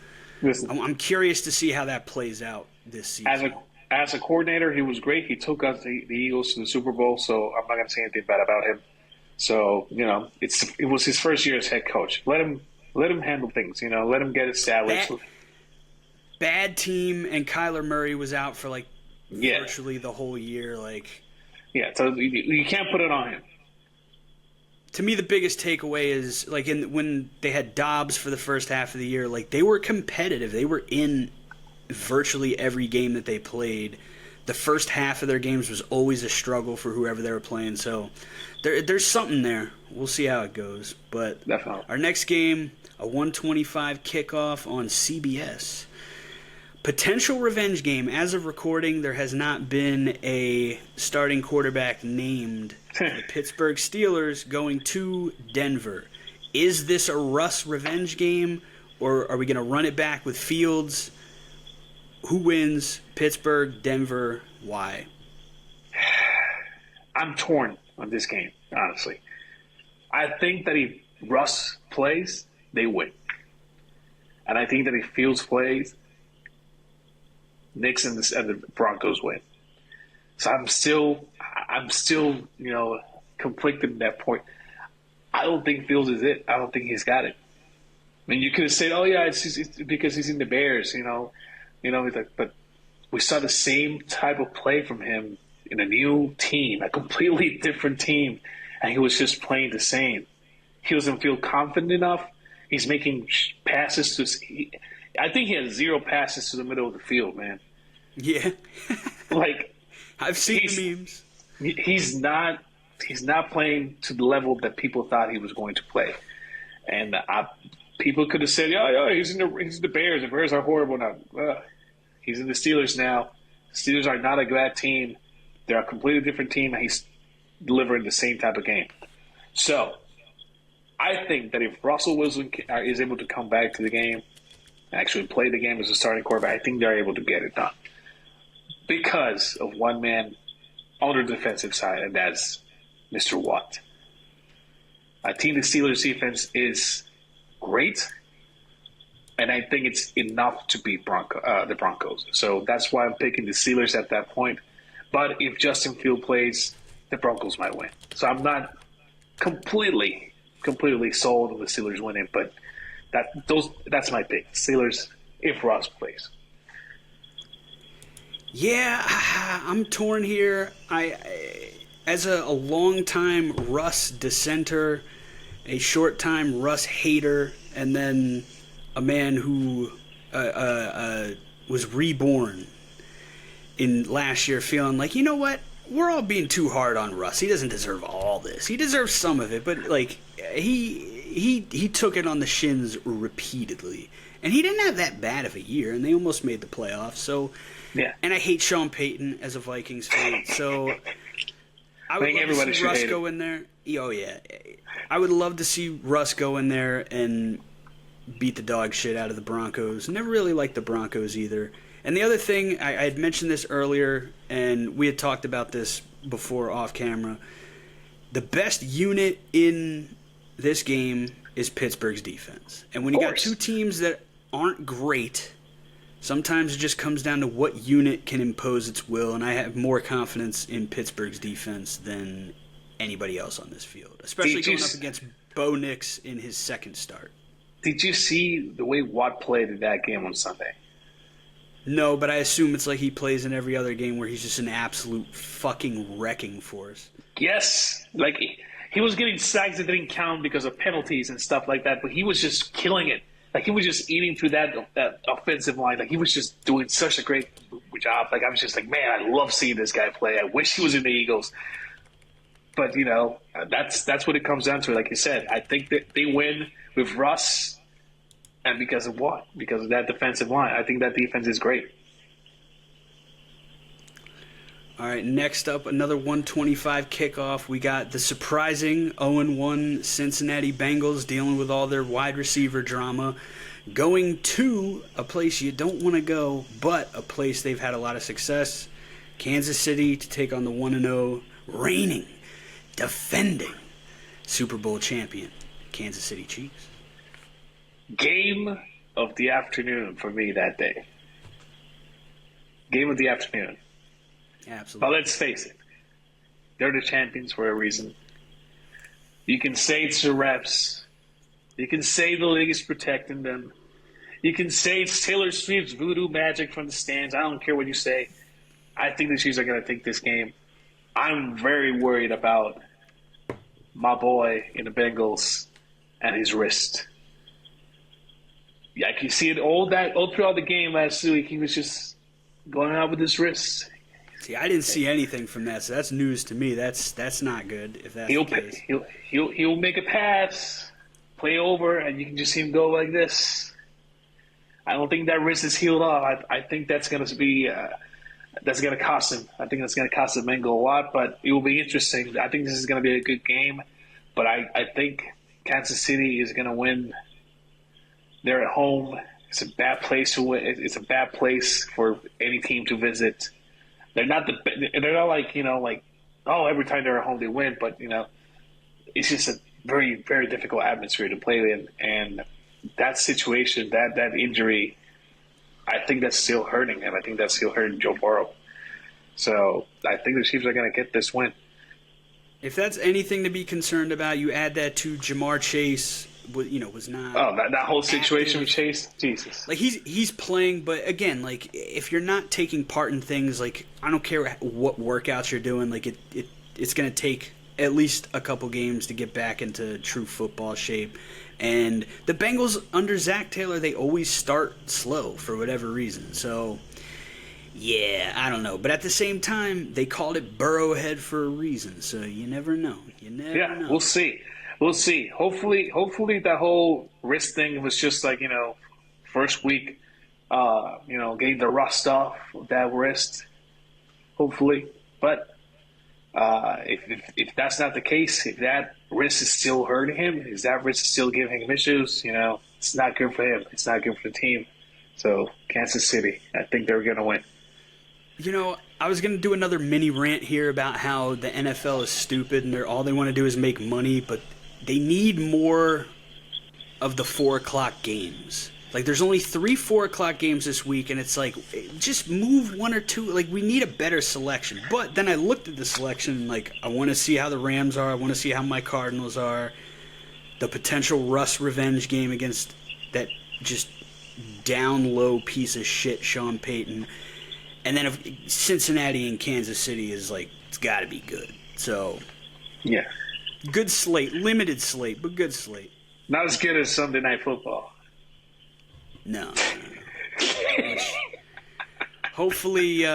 I'm curious to see how that plays out this season. As a coordinator, he was great. He took us the Eagles to the Super Bowl, so I'm not going to say anything bad about him. So it was his first year as head coach. Let him handle things. Let him get established. Bad team, and Kyler Murray was out for virtually the whole year. So you can't put it on him. To me, the biggest takeaway is when they had Dobbs for the first half of the year, they were competitive. They were in virtually every game that they played. The first half of their games was always a struggle for whoever they were playing. So there's something there. We'll see how it goes. But definitely. Our next game, a 1:25 kickoff on CBS. Potential revenge game. As of recording, there has not been a starting quarterback named. The Pittsburgh Steelers going to Denver. Is this a Russ revenge game, or are we going to run it back with Fields? Who wins? Pittsburgh, Denver, why? I'm torn on this game, honestly. I think that if Russ plays, they win. And I think that if Fields plays, Knicks and the Broncos win. So I'm still, conflicted at that point. I don't think Fields is it. I don't think he's got it. I mean, you could have said, "Oh yeah, it's because he's in the Bears," but we saw the same type of play from him in a new team, a completely different team, and he was just playing the same. He doesn't feel confident enough. He's making passes I think he has 0 passes to the middle of the field, man. Yeah. I've seen the memes. He's not playing to the level that people thought he was going to play. And people could have said, yeah, he's in the Bears. The Bears are horrible now. He's in the Steelers now. The Steelers are not a bad team. They're a completely different team, and he's delivering the same type of game. So I think that if Russell Wilson is able to come back to the game, actually play the game as a starting quarterback, I think they're able to get it done because of one man on the defensive side, and that's Mr. Watt. I think the Steelers' defense is great, and I think it's enough to beat the Broncos. So that's why I'm picking the Steelers at that point. But if Justin Field plays, the Broncos might win. So I'm not completely sold on the Steelers winning, but that's my pick. Steelers if Ross plays. Yeah, I'm torn here. As a long-time Russ dissenter, a short-time Russ hater, and then a man who was reborn in last year feeling like, you know what? We're all being too hard on Russ. He doesn't deserve all this. He deserves some of it, but like he took it on the shins repeatedly. And he didn't have that bad of a year, and they almost made the playoffs. So, yeah. And I hate Sean Payton as a Vikings fan, so I would love to see Russ go in there. Oh, yeah. I would love to see Russ go in there and beat the dog shit out of the Broncos. Never really liked the Broncos either. And the other thing, I had mentioned this earlier, and we had talked about this before off camera. The best unit in this game is Pittsburgh's defense. And when you got two teams that aren't great, sometimes it just comes down to what unit can impose its will, and I have more confidence in Pittsburgh's defense than anybody else on this field, especially going up against Bo Nix in his second start. Did you see the way Watt played in that game on Sunday? No, but I assume it's like he plays in every other game where he's just an absolute fucking wrecking force. Yes. Like, he was getting sacks that didn't count because of penalties and stuff like that, but he was just killing it. Like, he was just eating through that offensive line. Like, he was just doing such a great job. Like, I was just like, man, I love seeing this guy play. I wish he was in the Eagles. But, you know, that's what it comes down to. Like you said, I think that they win with Russ. And because of what? Because of that defensive line. I think that defense is great. All right, next up, another 125 kickoff. We got the surprising 0-1 Cincinnati Bengals dealing with all their wide receiver drama, going to a place you don't want to go, but a place they've had a lot of success, Kansas City, to take on the 1-0 reigning, defending Super Bowl champion, Kansas City Chiefs. Game of the afternoon for me that day. Game of the afternoon. Absolutely. But let's face it. They're the champions for a reason. You can say it's the refs. You can say the league is protecting them. You can say it's Taylor Swift's voodoo magic from the stands. I don't care what you say. I think the Chiefs are going to take this game. I'm very worried about my boy in the Bengals and his wrist. Yeah, I can see it all throughout the game last week. He was just going out with his wrist. See, I didn't see anything from that, so that's news to me. That's not good. If that's the case, he'll make a pass, play over, and you can just see him go like this. I don't think that wrist is healed off. I think that's going to be that's going to cost him. I think that's going to cost the Bengals a lot, but it will be interesting. I think this is going to be a good game, but I think Kansas City is going to win. They're at home. It's a bad place to win. It's a bad place for any team to visit. They're not like, you know, like, oh, every time they're at home they win, but, you know, it's just a very, very difficult atmosphere to play in. And that situation, that injury, I think that's still hurting him. I think that's still hurting Joe Burrow. So I think the Chiefs are going to get this win. If that's anything to be concerned about, you add that to Jamar Chase. Was not. Oh, that whole situation with Chase, Jesus. Like he's playing, but again, like if you're not taking part in things, like I don't care what workouts you're doing, like it's going to take at least a couple games to get back into true football shape. And the Bengals under Zach Taylor, they always start slow for whatever reason. So yeah, I don't know, but at the same time, they called it Burrowhead for a reason. So you never know. You never know. We'll see. We'll see. Hopefully that whole wrist thing was just like, you know, first week, getting the rust off of that wrist. Hopefully. But If that's not the case, if that wrist is still hurting him, is that wrist still giving him issues? It's not good for him. It's not good for the team. So Kansas City, I think they're going to win. I was going to do another mini rant here about how the NFL is stupid and all they want to do is make money, but they need more of the 4 o'clock games. Like, there's only 3 4 o'clock games this week, and it's like, just move 1 or 2. Like, we need a better selection. But then I looked at the selection, and, like, I want to see how the Rams are. I want to see how my Cardinals are. The potential Russ revenge game against that just down low piece of shit, Sean Payton. And then if Cincinnati and Kansas City is like, it's got to be good. So, yeah. Good slate. Limited slate, but good slate. Not as good as Sunday Night Football. No. Hopefully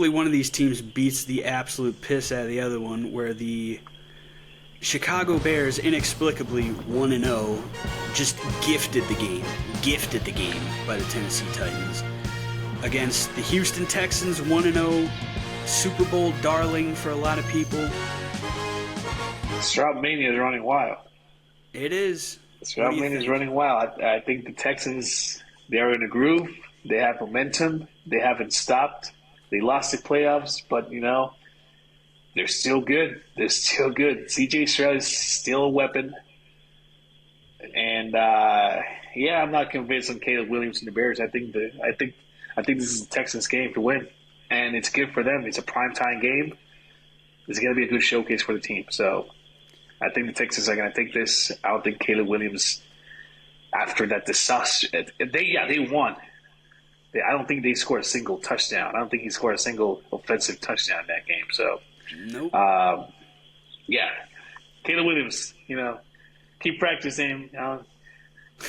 one of these teams beats the absolute piss out of the other one, where the Chicago Bears inexplicably 1-0 just gifted the game by the Tennessee Titans against the Houston Texans, 1-0 Super Bowl darling for a lot of people. Stroud Mania is running wild. It is. Stroud Mania is running wild. I think the Texans, they're in a groove. They have momentum. They haven't stopped. They lost the playoffs, but, they're still good. They're still good. C.J. Stroud is still a weapon. And, I'm not convinced on Caleb Williams and the Bears. I think this is the Texans' game to win, and it's good for them. It's a primetime game. It's going to be a good showcase for the team. So I think the Texans are going to take this. I don't think Caleb Williams, after that disaster, they won. I don't think they scored a single touchdown. I don't think he scored a single offensive touchdown in that game. So, nope. Caleb Williams, keep practicing.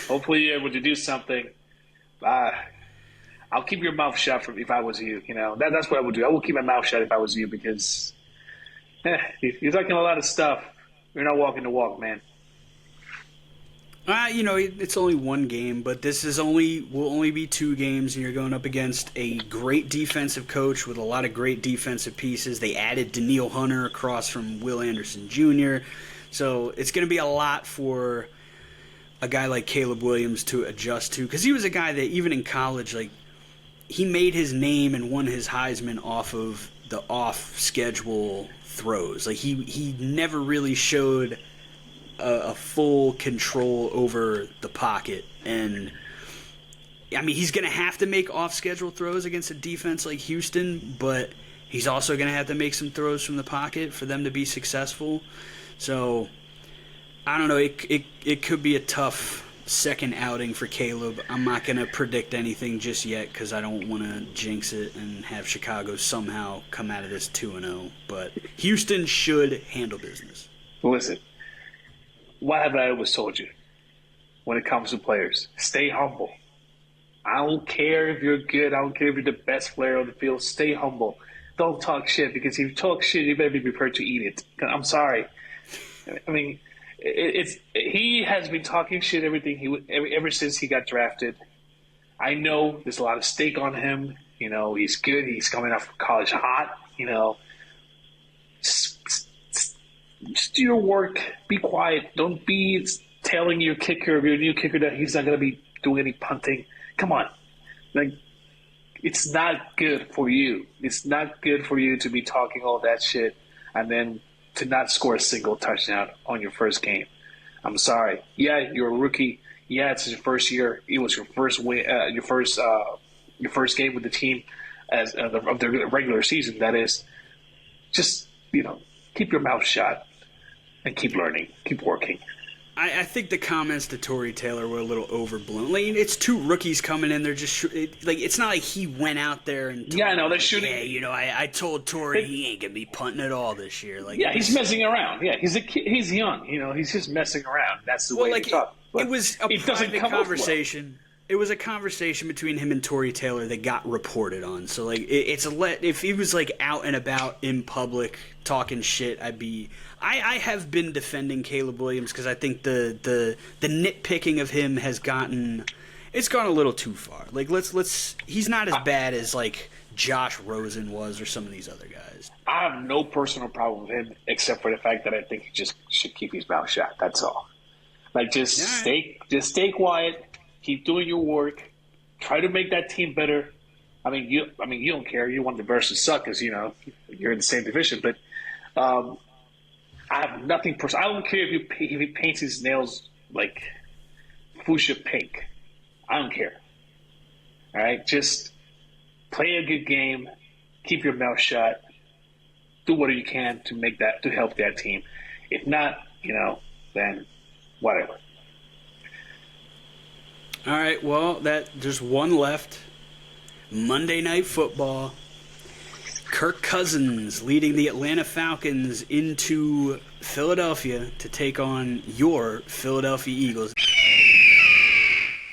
Hopefully you're able to do something. I'll keep your mouth shut if I was you. That's what I would do. I will keep my mouth shut if I was you, because you're talking a lot of stuff. You're not walking the walk, man. It's only one game, but this will only be 2 games, and you're going up against a great defensive coach with a lot of great defensive pieces. They added Danielle Hunter across from Will Anderson Jr., so it's going to be a lot for a guy like Caleb Williams to adjust to, because he was a guy that even in college, like, he made his name and won his Heisman off of the off-schedule throws. Like, he never really showed a full control over the pocket. And, I mean, he's going to have to make off-schedule throws against a defense like Houston, but he's also going to have to make some throws from the pocket for them to be successful. So, I don't know. It could be a tough second outing for Caleb. I'm not going to predict anything just yet because I don't want to jinx it and have Chicago somehow come out of this 2-0. But Houston should handle business. Listen, what have I always told you when it comes to players? Stay humble. I don't care if you're good. I don't care if you're the best player on the field. Stay humble. Don't talk shit, because if you talk shit, you better be prepared to eat it. I'm sorry. I mean, he has been talking shit ever since he got drafted. I know there's a lot of stake on him. He's good. He's coming out from college hot. Just do your work. Be quiet. Don't be telling your new kicker, that he's not going to be doing any punting. Come on. Like, it's not good for you. It's not good for you to be talking all that shit and then to not score a single touchdown on your first game. I'm sorry. Yeah, you're a rookie. Yeah, it's your first year. It was your first win, your first game with the team of the regular season. That is, just keep your mouth shut and keep learning, keep working. I think the comments to Tory Taylor were a little overblown. Like, it's 2 rookies coming in. They're just it's not like he went out there and told they're shooting. Yeah, I told Tory he ain't gonna be punting at all this year. Like, he's messing around. Yeah, he's a kid, he's young. He's just messing around. That's the way to talk. It was a private conversation. It was a conversation between him and Tory Taylor that got reported on. So, like, if he was, like, out and about in public talking shit, I have been defending Caleb Williams because I think the nitpicking of him has gotten it's gone a little too far. Like let's he's not as bad as like Josh Rosen was or some of these other guys. I have no personal problem with him except for the fact that I think he just should keep his mouth shut. That's all. Like just stay quiet, keep doing your work, try to make that team better. I mean you don't care. You want the Bears to suck because you're in the same division, but I have nothing personal. I don't care if he paints his nails like fuchsia pink. I don't care. All right, just play a good game, keep your mouth shut, do whatever you can to help that team. If not, then whatever. All right, well, there's one left. Monday Night Football. Kirk Cousins leading the Atlanta Falcons into Philadelphia to take on your Philadelphia Eagles.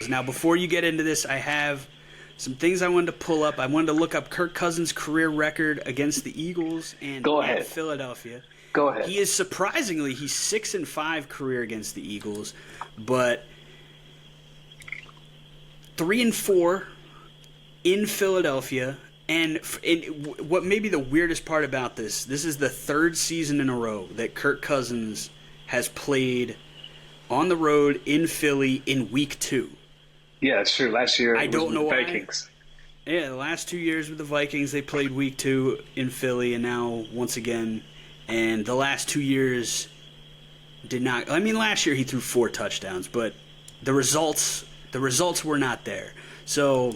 Now, before you get into this, I have some things I wanted to pull up. I wanted to look up Kirk Cousins' career record against the Eagles and at Philadelphia. Go ahead. He is surprisingly, he's 6-5 career against the Eagles, but 3-4 in Philadelphia. And what may be the weirdest part about this is the third season in a row that Kirk Cousins has played on the road in Philly in Week 2. Yeah, that's true. Last year, I don't know the why. Vikings. Yeah, the last 2 years with the Vikings, they played Week 2 in Philly, and now once again. And the last 2 years did not. I mean, last year he threw 4 touchdowns, but the results were not there. So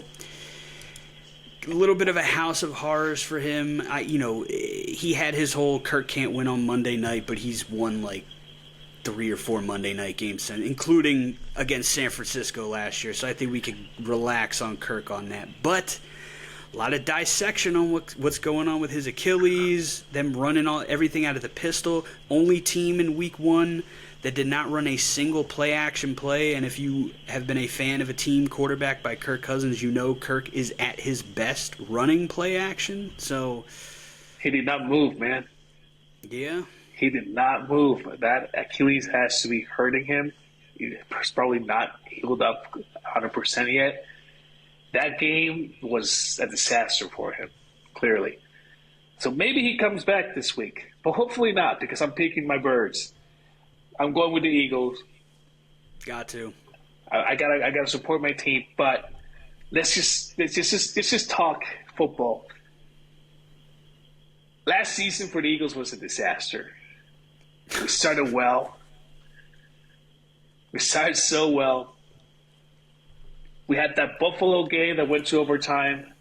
a little bit of a house of horrors for him. He had his whole Kirk can't win on Monday night, but he's won like 3 or 4 Monday night games, including against San Francisco last year. So I think we could relax on Kirk on that. But a lot of dissection on what's going on with his Achilles, them running everything out of the pistol. Only team in Week 1 that did not run a single play-action play. And if you have been a fan of a team quarterbacked by Kirk Cousins, you know Kirk is at his best running play-action. So he did not move, man. Yeah. He did not move. That Achilles has to be hurting him. He's probably not healed up 100% yet. That game was a disaster for him, clearly. So maybe he comes back this week, but hopefully not, because I'm picking my birds. I'm going with the Eagles. Got to. I gotta support my team, but let's just talk football. Last season for the Eagles was a disaster. We started well. We started so well. We had that Buffalo game that went to overtime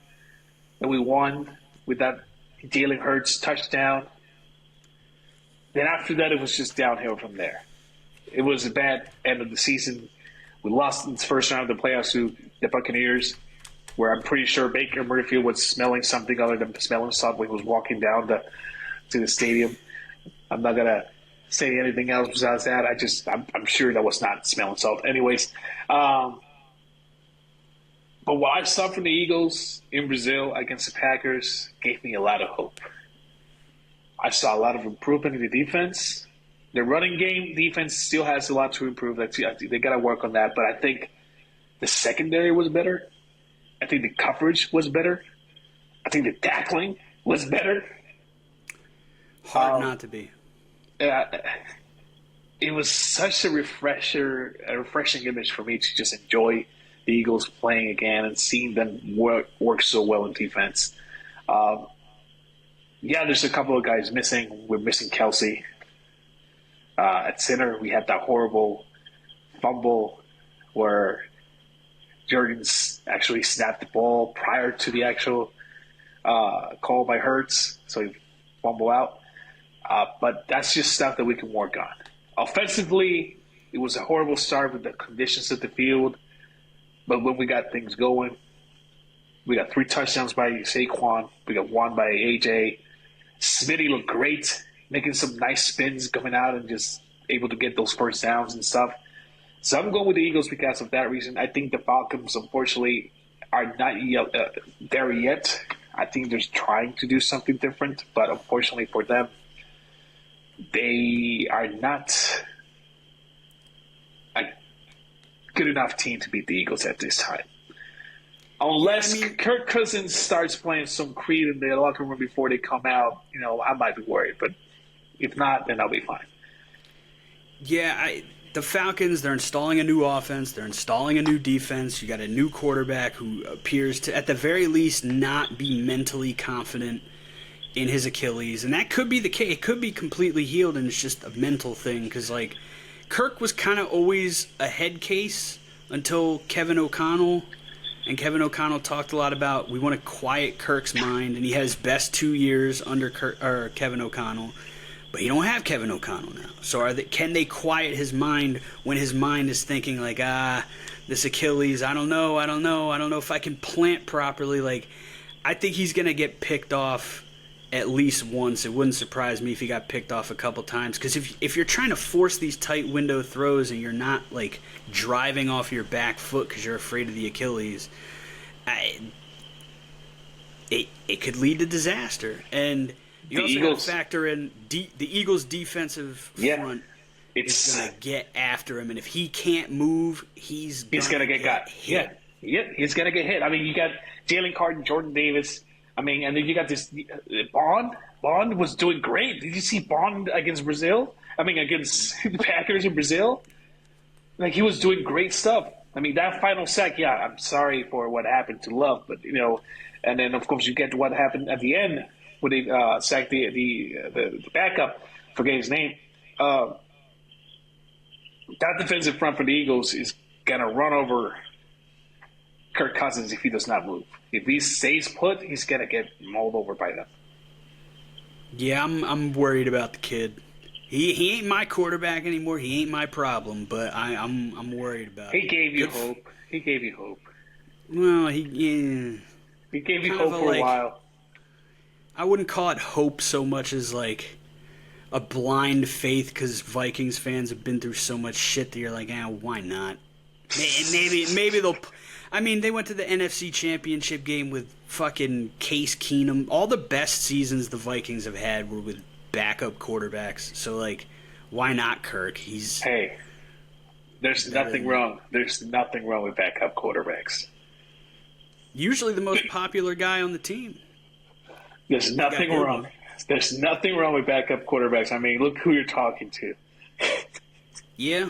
that we won with that Jalen Hurts touchdown. Then after that, it was just downhill from there. It was a bad end of the season. We lost in the first round of the playoffs to the Buccaneers, where I'm pretty sure Baker Mayfield was smelling something other than smelling salt when he was walking down to the stadium. I'm not going to say anything else besides that. I'm sure that was not smelling salt. Anyways, but what I saw from the Eagles in Brazil against the Packers gave me a lot of hope. I saw a lot of improvement in the defense. The running game defense still has a lot to improve. They got to work on that. But I think the secondary was better. I think the coverage was better. I think the tackling was better. Hard not to be. It was such a refreshing image for me to just enjoy the Eagles playing again and seeing them work so well in defense. There's a couple of guys missing. We're missing Kelsey. At center, we had that horrible fumble where Jurgens actually snapped the ball prior to the actual call by Hurts, so he fumbled out. But that's just stuff that we can work on. Offensively, it was a horrible start with the conditions of the field. But when we got things going, we got 3 touchdowns by Saquon. We got 1 by AJ. Smitty looked great, making some nice spins coming out and just able to get those first downs and stuff. So I'm going with the Eagles because of that reason. I think the Falcons, unfortunately, are not there yet. I think they're trying to do something different, but unfortunately for them, they are not good enough team to beat the Eagles at this time. Unless Kirk Cousins starts playing some Creed in the locker room before they come out, I might be worried. But if not, then I'll be fine. Yeah, the Falcons, they're installing a new offense. They're installing a new defense. You got a new quarterback who appears to, at the very least, not be mentally confident in his Achilles. And that could be the case. It could be completely healed, and it's just a mental thing. Because, Kirk was kind of always a head case until Kevin O'Connell. And Kevin O'Connell talked a lot about we want to quiet Kirk's mind. And he had his best 2 years under Kevin O'Connell. But you don't have Kevin O'Connell now. So can they quiet his mind when his mind is thinking this Achilles, I don't know if I can plant properly. I think he's going to get picked off at least once. It wouldn't surprise me if he got picked off a couple times. Because if you're trying to force these tight window throws and you're not driving off your back foot because you're afraid of the Achilles, it could lead to disaster. And you also got to factor in the Eagles' defensive front is going to get after him. And if he can't move, he's going to get hit. Yeah, he's going to get hit. You got Jalen Carter, Jordan Davis. And then you got this Bond. Bond was doing great. Did you see Bond against Brazil? Against the Packers in Brazil? He was doing great stuff. That final sack, I'm sorry for what happened to Love. But, and then, of course, you get to what happened at the end when they sacked the backup, forget his name. That defensive front for the Eagles is going to run over Kirk Cousins if he does not move. If he stays put, he's going to get mauled over by them. Yeah, I'm worried about the kid. He ain't my quarterback anymore. He ain't my problem, but I'm worried about it. He gave you hope. Well, he gave you hope for a while. I wouldn't call it hope so much as a blind faith because Vikings fans have been through so much shit that you're why not? Maybe they'll. They went to the NFC Championship game with fucking Case Keenum. All the best seasons the Vikings have had were with backup quarterbacks. So why not Kirk? Hey, there's nothing wrong. There's nothing wrong with backup quarterbacks. Usually the most popular guy on the team. There's nothing wrong. There's nothing wrong with backup quarterbacks. Look who you're talking to. Yeah.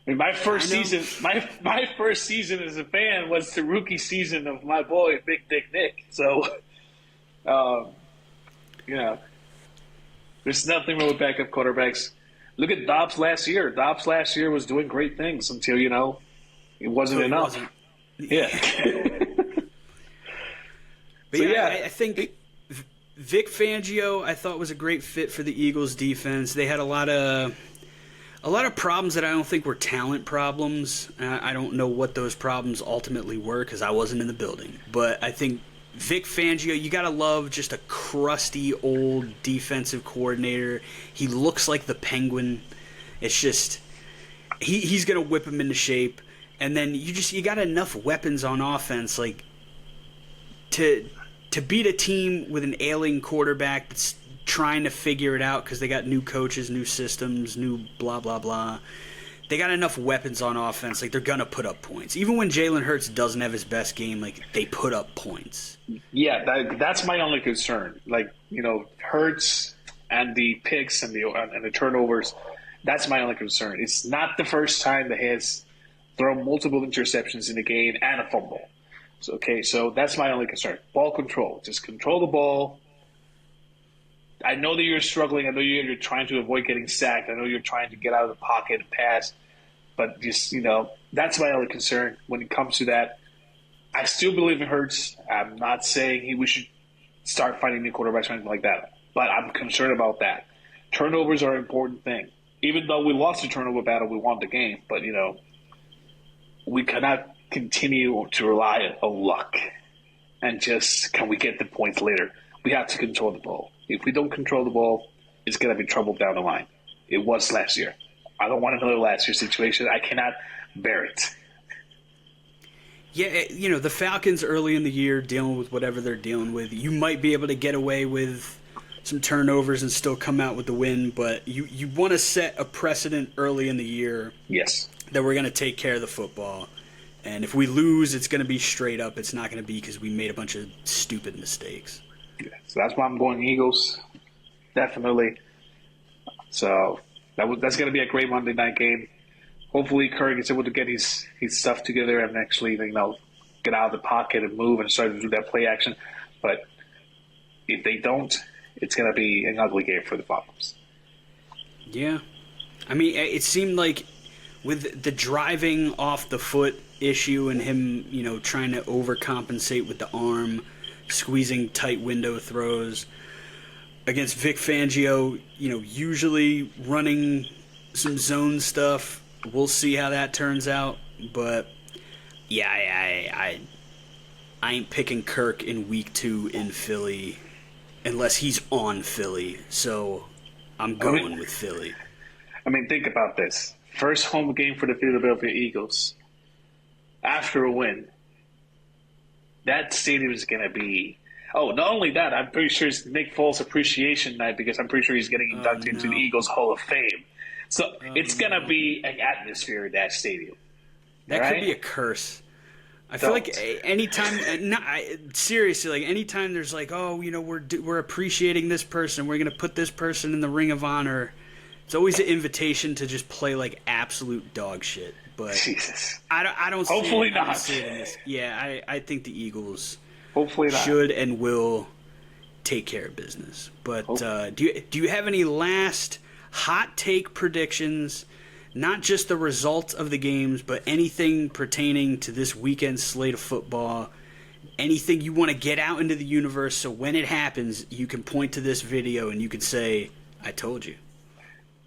My first season as a fan was the rookie season of my boy Big Dick Nick. So, there's nothing wrong with backup quarterbacks. Look at Dobbs last year. Dobbs last year was doing great things until it wasn't enough. Yeah. But I think Vic Fangio, I thought, was a great fit for the Eagles defense. They had a lot of problems that I don't think were talent problems. I don't know what those problems ultimately were because I wasn't in the building. But I think Vic Fangio, you got to love just a crusty old defensive coordinator. He looks like the Penguin. It's just he's going to whip him into shape. And then you got enough weapons on offense to beat a team with an ailing quarterback that's trying to figure it out because they got new coaches, new systems, new blah, blah, blah. They got enough weapons on offense. They're going to put up points. Even when Jalen Hurts doesn't have his best game, they put up points. Yeah, that's my only concern. Hurts and the picks and the turnovers, that's my only concern. It's not the first time that he has thrown multiple interceptions in the game and a fumble. So that's my only concern. Ball control. Just control the ball. I know that you're struggling. I know you're trying to avoid getting sacked. I know you're trying to get out of the pocket and pass. But just, that's my only concern when it comes to that. I still believe in Hurts. I'm not saying we should start finding new quarterbacks or anything like that. But I'm concerned about that. Turnovers are an important thing. Even though we lost the turnover battle, we won the game. But, we cannot continue to rely on luck and just can we get the points later. We have to control the ball. If we don't control the ball, it's going to be trouble down the line. It was last year. I don't want another last year situation. I cannot bear it. Yeah, the Falcons early in the year dealing with whatever they're dealing with, you might be able to get away with some turnovers and still come out with the win, but you want to set a precedent early in the year. Yes. that we're going to take care of the football. And if we lose, it's going to be straight up. It's not going to be because we made a bunch of stupid mistakes. Yeah, so that's why I'm going Eagles. Definitely. So that's going to be a great Monday night game. Hopefully Kirk is able to get his stuff together and actually, get out of the pocket and move and start to do that play action. But if they don't, it's going to be an ugly game for the Falcons. Yeah. I mean, it seemed like with the driving off the foot issue and him, trying to overcompensate with the arm, squeezing tight window throws against Vic Fangio, usually running some zone stuff. We'll see how that turns out. But, yeah, I ain't picking Kirk in week 2 in Philly unless he's on Philly. So I'm going with Philly. I mean, think about this. First home game for the Philadelphia Eagles. After a win, that stadium is going to be... Oh, not only that, I'm pretty sure it's Nick Foles' appreciation night because I'm pretty sure he's getting inducted into the Eagles Hall of Fame. So it's going to be an atmosphere in that stadium. That could be a curse. I feel like anytime, seriously, like anytime there's like, we're appreciating this person, we're going to put this person in the Ring of Honor, it's always an invitation to just play like absolute dog shit. But Jesus. I don't see Hopefully it. not. I don't see it in this. Yeah, I think the Eagles Hopefully not. should and will take care of business. But do you have any last hot take predictions? Not just the results of the games, but anything pertaining to this weekend's slate of football. Anything you want to get out into the universe so when it happens, you can point to this video and you can say, I told you.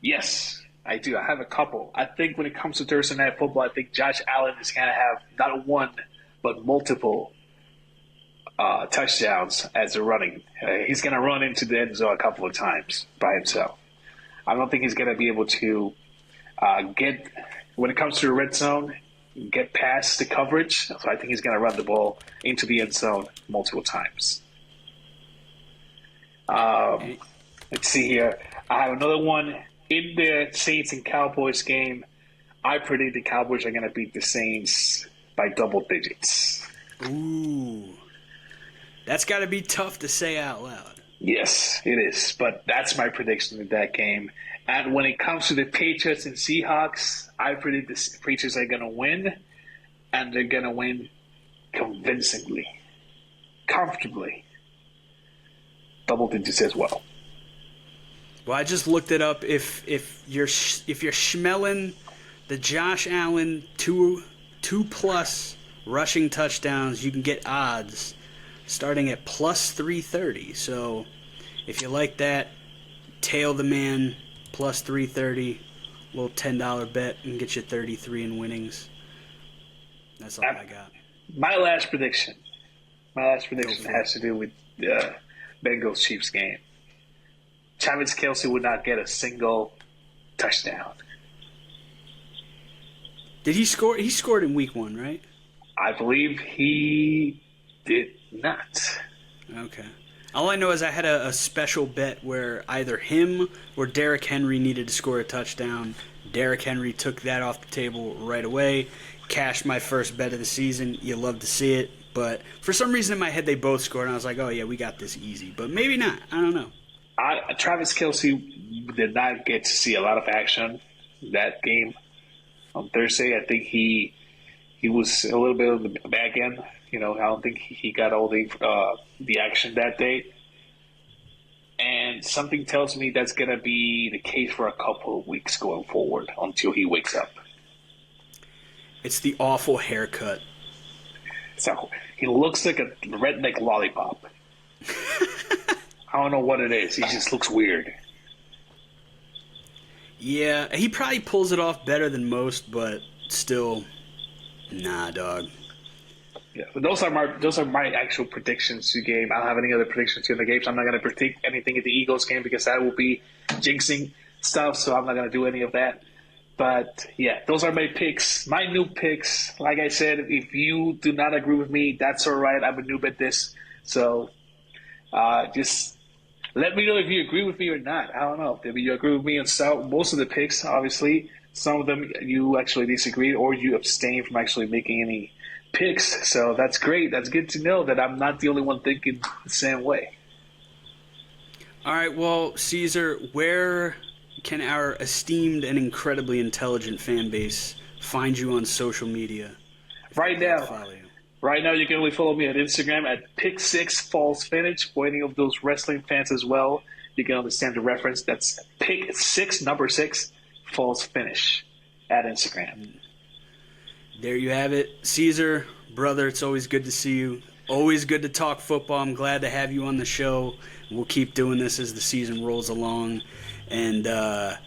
Yes, I do. I have a couple. I think when it comes to Thursday Night Football, I think Josh Allen is going to have not one, but multiple touchdowns as a running. He's going to run into the end zone a couple of times by himself. I don't think he's going to be able to when it comes to the red zone, get past the coverage. So I think he's going to run the ball into the end zone multiple times. Let's see here. I have another one in the Saints and Cowboys game. I predict the Cowboys are going to beat the Saints by double digits. Ooh. That's got to be tough to say out loud. Yes, it is. But that's my prediction in that game. And when it comes to the Patriots and Seahawks, I predict the Patriots are going to win, and they're going to win convincingly, comfortably. Double digits as well. Well, I just looked it up. If you're schmelling the Josh Allen two plus rushing touchdowns, you can get odds starting at plus 330. So if you like that, tail the man. Plus 330, little $10 bet and get you 33 in winnings. That's all I got. My last prediction has to do with the Bengals Chiefs game. Travis Kelce would not get a single touchdown. Did he score? He scored in week 1, right? I believe he did not. Okay. All I know is I had a special bet where either him or Derrick Henry needed to score a touchdown. Derrick Henry took that off the table right away. Cashed my first bet of the season. You love to see it. But for some reason in my head they both scored, and I was like, oh, yeah, we got this easy. But maybe not. I don't know. Travis Kelce did not get to see a lot of action that game on Thursday. I think he was a little bit on the back end. I don't think he got all the action that day. And something tells me that's going to be the case for a couple of weeks going forward until he wakes up. It's the awful haircut. So he looks like a redneck lollipop. I don't know what it is. He just looks weird. Yeah, he probably pulls it off better than most, but still, nah, dog. Yeah, but those are my actual predictions to the game. I don't have any other predictions to the game, so I'm not going to predict anything in the Eagles game because that will be jinxing stuff, so I'm not going to do any of that. But, yeah, those are my picks, my new picks. Like I said, if you do not agree with me, that's all right. I'm a noob at this. So just let me know if you agree with me or not. I don't know. If you agree with me on most of the picks, obviously, Some of them you actually disagreed or you abstained from actually making any picks. So that's great. That's good to know that I'm not the only one thinking the same way. All right, well, Cesar, where can our esteemed and incredibly intelligent fan base find you on social media? Right now, you can only follow me on Instagram at Pick6FallsFinish. For any of those wrestling fans as well, you can understand the reference. That's Pick6, number 6, Falls Finish at Instagram. There you have it. Cesar, brother, it's always good to see you. Always good to talk football. I'm glad to have you on the show. We'll keep doing this as the season rolls along. And I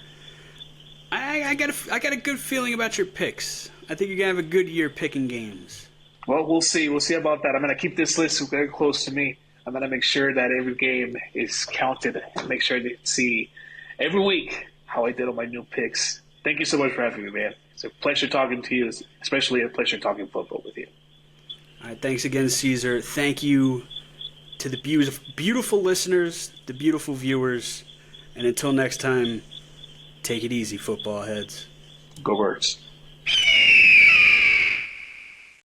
got a good feeling about your picks. I think you're going to have a good year picking games. Well, we'll see. We'll see about that. I'm going to keep this list very close to me. I'm going to make sure that every game is counted and make sure to see every week how I did on my new picks. Thank you so much for having me, man. It's a pleasure talking to you, especially a pleasure talking football with you. All right, thanks again, Cesar. Thank you to the beautiful listeners, the beautiful viewers. And until next time, take it easy, football heads. Go Birds.